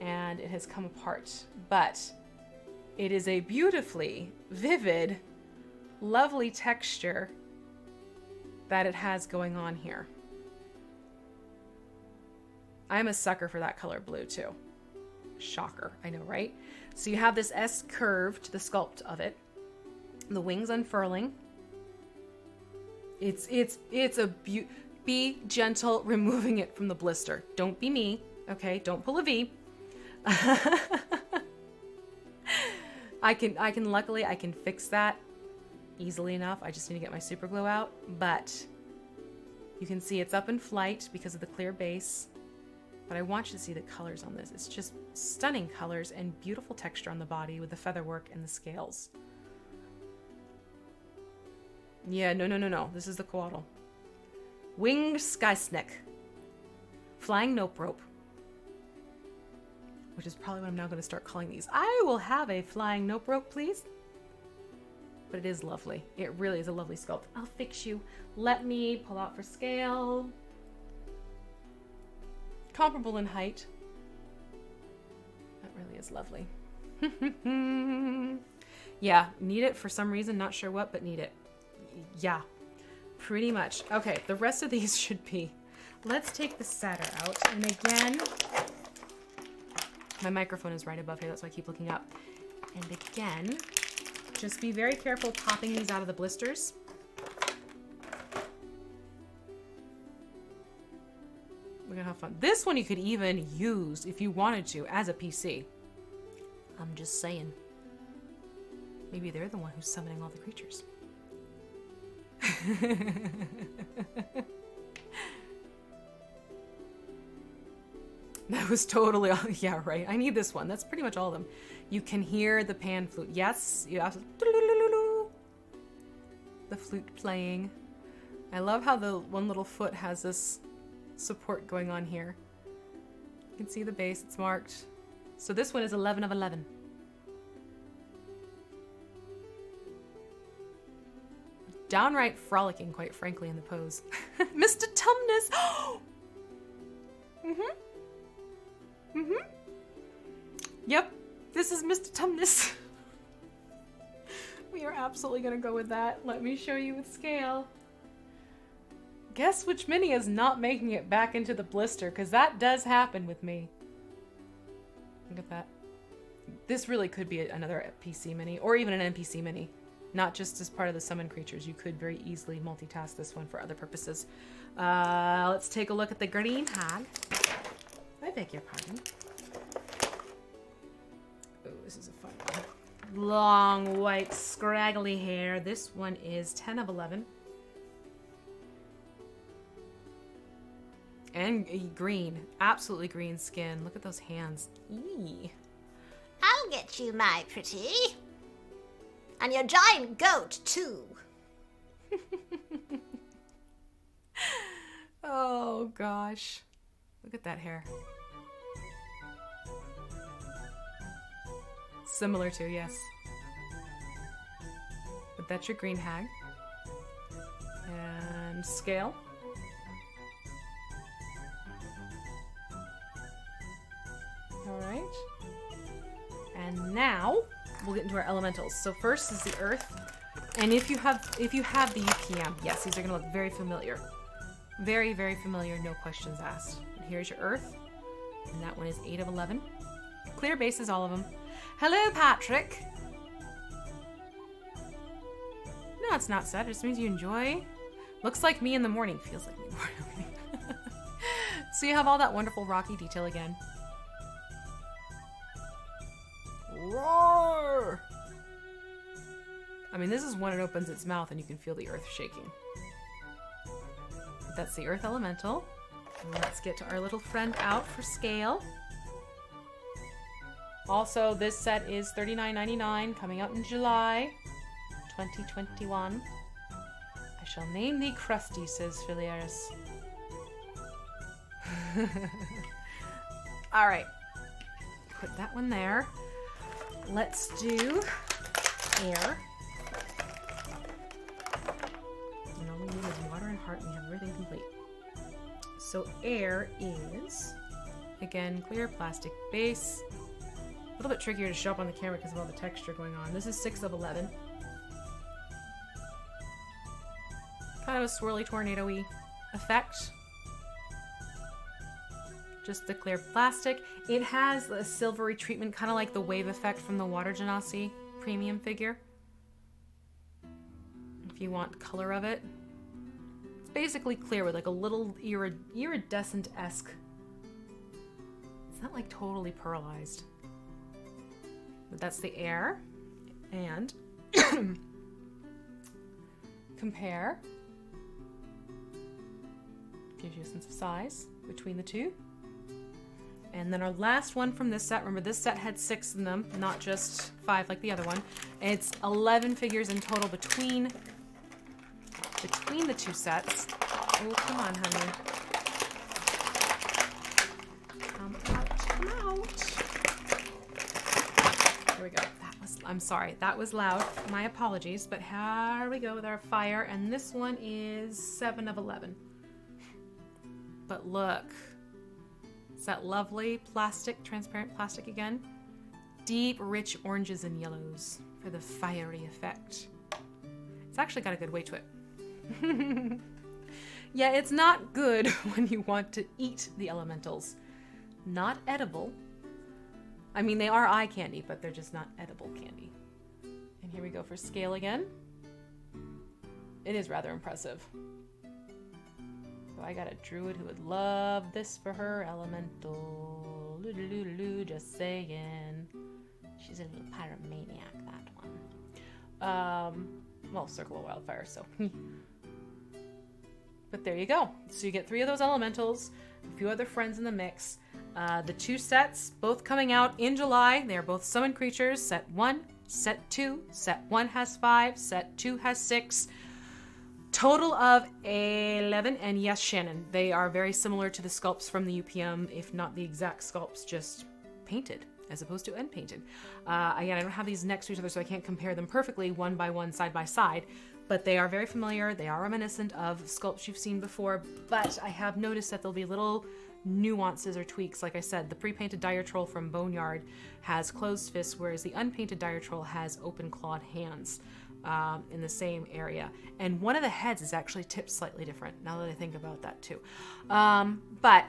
and it has come apart. But it is a beautifully vivid, lovely texture that it has going on here. I'm a sucker for that color blue too. Shocker, I know, right? So you have this S curve to the sculpt of it. The wings unfurling. It's a be gentle removing it from the blister. Don't be me, okay? Don't pull a V. Luckily I can fix that easily enough. I just need to get my super glue out, but you can see it's up in flight because of the clear base. But I want you to see the colors on this. It's just stunning colors and beautiful texture on the body with the feather work and the scales. Yeah, no. This is the Kobold. Winged Skysnake. Flying Nope Rope. Which is probably what I'm now going to start calling these. I will have a Flying Nope Rope, please. But it is lovely. It really is a lovely sculpt. I'll fix you. Let me pull out for scale. Comparable in height. That really is lovely. Yeah, need it for some reason, not sure what, but need it. Yeah, pretty much. Okay, the rest of these should be. Let's take the satyr out. And again, my microphone is right above here, that's why I keep looking up. And again, just be very careful popping these out of the blisters. We're gonna have fun. This one you could even use if you wanted to as a PC. I'm just saying. Maybe they're the one who's summoning all the creatures. That was totally, yeah, right. I need this one. That's pretty much all of them. You can hear the pan flute. Yes, you have the flute playing. I love how the one little foot has this support going on here. You can see the base, it's marked. So this one is 11 of 11. Downright frolicking, quite frankly, in the pose. Mr. Tumnus! Yep, this is Mr. Tumnus. We are absolutely gonna go with that. Let me show you with scale. Guess which mini is not making it back into the blister, because that does happen with me. Look at that. This really could be another PC mini, or even an NPC mini. Not just as part of the summon creatures. You could very easily multitask this one for other purposes. Let's take a look at the green hag. I beg your pardon. Oh, this is a fun one. Long, white, scraggly hair. This one is 10 of 11. And green. Absolutely green skin. Look at those hands. Eee. I'll get you, my pretty. And your giant goat, too. Oh, gosh. Look at that hair. Similar to, yes. But that's your green hag. And scale. Alright. And now we'll get into our elementals. So first is the earth. And if you have the UPM, yes, these are gonna look very familiar. Very, very familiar, no questions asked. And here's your earth. And that one is 8 of 11. Clear bases, all of them. Hello, Patrick. No, it's not sad. It just means you enjoy. Looks like me in the morning. Feels like me in the morning. So you have all that wonderful rocky detail again. Roar! I mean, this is when it opens its mouth and you can feel the earth shaking. But that's the earth elemental. And let's get to our little friend out for scale. Also, this set is $39.99, coming out in July 2021. I shall name thee Krusty, says Philiaris. Alright. Put that one there. Let's do air. And all we need is water and heart, and we have everything complete. So air is, again, clear plastic base. A little bit trickier to show up on the camera because of all the texture going on. This is 6 of 11. Kind of a swirly tornado-y effect. Just the clear plastic. It has a silvery treatment, kind of like the wave effect from the Water Genasi premium figure. If you want color of it. It's basically clear with like a little iridescent-esque. It's not like totally pearlized. But that's the air. And compare. Gives you a sense of size between the two. And then our last one from this set, remember this set had 6 in them, not just 5 like the other one. It's 11 figures in total between the two sets. Oh, come on, honey. Come out. Here we go. I'm sorry, that was loud. My apologies, but here we go with our fire, and this one is 7 of 11. But look. It's that lovely plastic, transparent plastic again. Deep, rich oranges and yellows for the fiery effect. It's actually got a good weight to it. Yeah, it's not good when you want to eat the elementals. Not edible. I mean, they are eye candy, but they're just not edible candy. And here we go for scale again. It is rather impressive. So I got a druid who would love this for her elemental. Just saying. She's a little pyromaniac, that one. Well, Circle of Wildfire, so. But there you go. So you get 3 of those elementals, a few other friends in the mix. The 2 sets, both coming out in July. They are both summon creatures. Set 1, set 2. Set 1 has 5, set 2 has 6. Total of 11, and yes, Shannon, they are very similar to the sculpts from the UPM, if not the exact sculpts, just painted as opposed to unpainted. Again, I don't have these next to each other, so I can't compare them perfectly one by one, side by side, but they are very familiar. They are reminiscent of sculpts you've seen before, but I have noticed that there'll be little nuances or tweaks. Like I said, the pre-painted Dire Troll from Boneyard has closed fists, whereas the unpainted Dire Troll has open clawed hands. In the same area, and one of the heads is actually tipped slightly different, now that I think about that too. But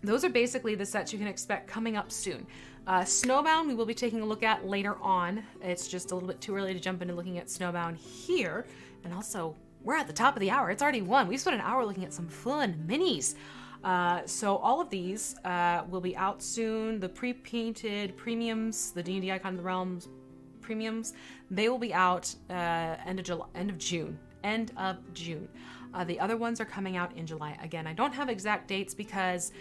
those are basically the sets you can expect coming up soon. Snowbound we will be taking a look at later on. It's just a little bit too early to jump into looking at Snowbound here, and also we're at the top of the hour. It's already 1. We've spent an hour looking at some fun minis. So all of these will be out soon. The pre-painted premiums, the D&D Icon of the Realms premiums, they will be out end of June. The other ones are coming out in July. Again, I don't have exact dates because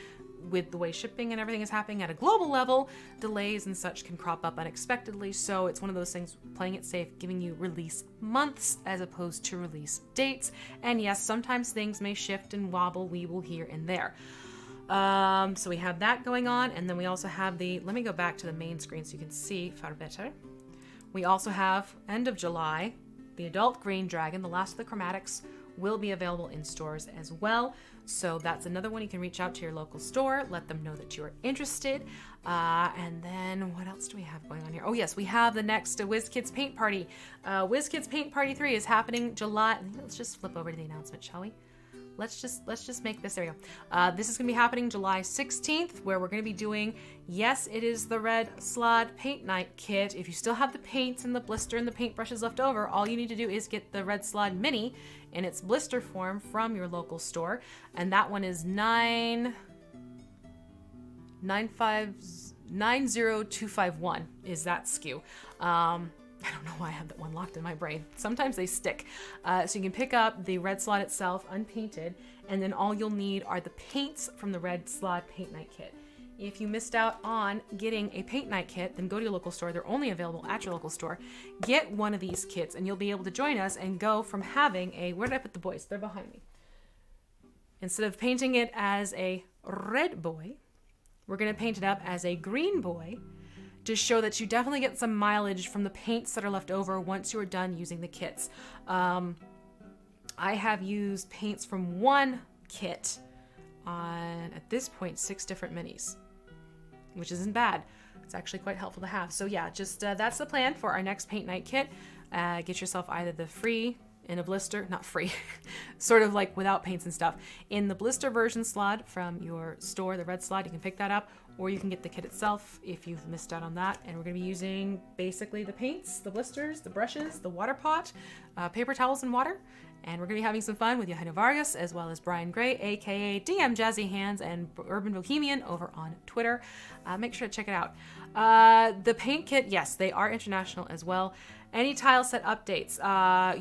with the way shipping and everything is happening at a global level, delays and such can crop up unexpectedly. So it's one of those things, playing it safe, giving you release months as opposed to release dates. And yes, sometimes things may shift and wobble, weeble here and there. So we have that going on, and then we also have let me go back to the main screen so you can see far better. We also have, end of July, the Adult Green Dragon, the last of the chromatics, will be available in stores as well. So that's another one. You can reach out to your local store, let them know that you're interested. And then what else do we have going on here? Oh yes, we have the next WizKids Paint Party. WizKids Paint Party 3 is happening July. Let's just flip over to the announcement, shall we? Let's just make this, there we go. This is going to be happening July 16th, where we're going to be doing, yes, it is the Red Slod Paint Night Kit. If you still have the paints and the blister and the paintbrushes left over, all you need to do is get the Red Slod Mini in its blister form from your local store. And that one is 90251 is that SKU. I don't know why I have that one locked in my brain. Sometimes they stick. So you can pick up the Red Slot itself, unpainted, and then all you'll need are the paints from the Red Slot Paint Night Kit. If you missed out on getting a Paint Night Kit, then go to your local store. They're only available at your local store. Get one of these kits, and you'll be able to join us and go from having a... Where did I put the boys? They're behind me. Instead of painting it as a red boy, we're going to paint it up as a green boy, to show that you definitely get some mileage from the paints that are left over once you are done using the kits. I have used paints from one kit on, at this point, 6 different minis, which isn't bad. It's actually quite helpful to have. So yeah, just that's the plan for our next Paint Night kit. Get yourself either the free in a blister, not free, sort of like without paints and stuff, in the blister version slot from your store, the red slot, you can pick that up, or you can get the kit itself if you've missed out on that. And we're going to be using basically the paints, the blisters, the brushes, the water pot, paper towels and water. And we're going to be having some fun with Johanna Vargas, as well as Brian Gray, aka DM Jazzy Hands and Urban Bohemian over on Twitter. Make sure to check it out. The paint kit, yes, they are international as well. Any tile set updates,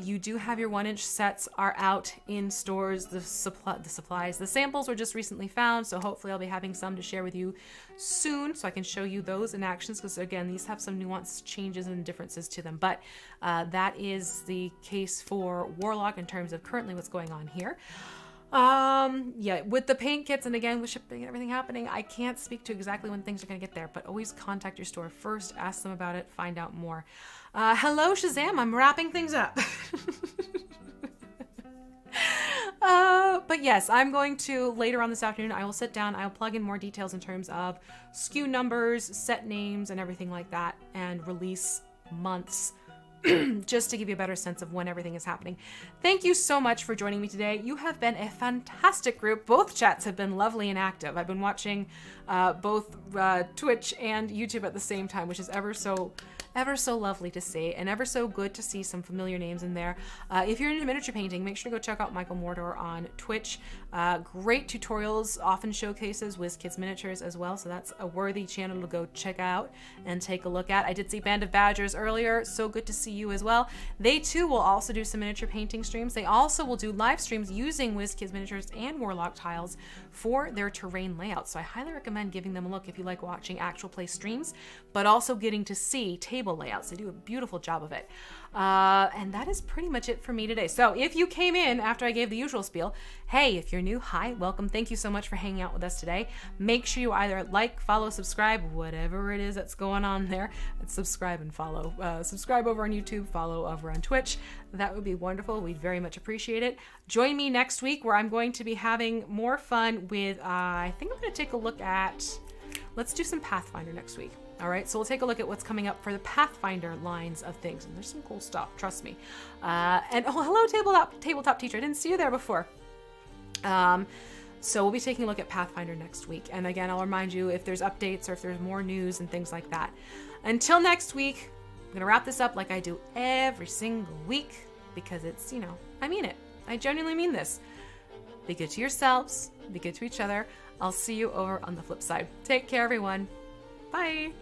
you do have your 1-inch sets are out in stores. The supplies, the samples were just recently found, so hopefully I'll be having some to share with you soon, so I can show you those in actions, because again, these have some nuanced changes and differences to them. But that is the case for Warlock in terms of currently what's going on here. Yeah, with the paint kits, and again with shipping and everything happening, I can't speak to exactly when things are going to get there, but always contact your store first, ask them about it, find out more. Hello Shazam, I'm wrapping things up. But yes, I'm going to, later on this afternoon, I will sit down, I'll plug in more details in terms of SKU numbers, set names, and everything like that, and release months, just to give you a better sense of when everything is happening. Thank you so much for joining me today. You have been a fantastic group. Both chats have been lovely and active. I've been watching both Twitch and YouTube at the same time, which is ever so ever so lovely to see, and ever so good to see some familiar names in there. If you're into miniature painting, make sure to go check out Michael Mordor on Twitch. Great tutorials, often showcases WizKids miniatures as well, so that's a worthy channel to go check out and take a look at. I did see Band of Badgers earlier, so good to see you as well. They too will also do some miniature painting streams. They also will do live streams using WizKids miniatures and Warlock tiles for their terrain layouts, so I highly recommend giving them a look if you like watching actual play streams, but also getting to see table layouts. They do a beautiful job of it. And that is pretty much it for me today. So if you came in after I gave the usual spiel, hey, if you're new, hi, welcome. Thank you so much for hanging out with us today. Make sure you either like, follow, subscribe, whatever it is that's going on there. Subscribe and follow. Subscribe over on YouTube, follow over on Twitch. That would be wonderful. We'd very much appreciate it. Join me next week where I'm going to be having more fun with, I think I'm going to take a look at, let's do some Pathfinder next week. All right, so we'll take a look at what's coming up for the Pathfinder lines of things. And there's some cool stuff, trust me. And oh, hello, tabletop teacher. I didn't see you there before. So we'll be taking a look at Pathfinder next week. And again, I'll remind you if there's updates or if there's more news and things like that. Until next week, I'm going to wrap this up like I do every single week because it's, you know, I mean it. I genuinely mean this. Be good to yourselves. Be good to each other. I'll see you over on the flip side. Take care, everyone. Bye.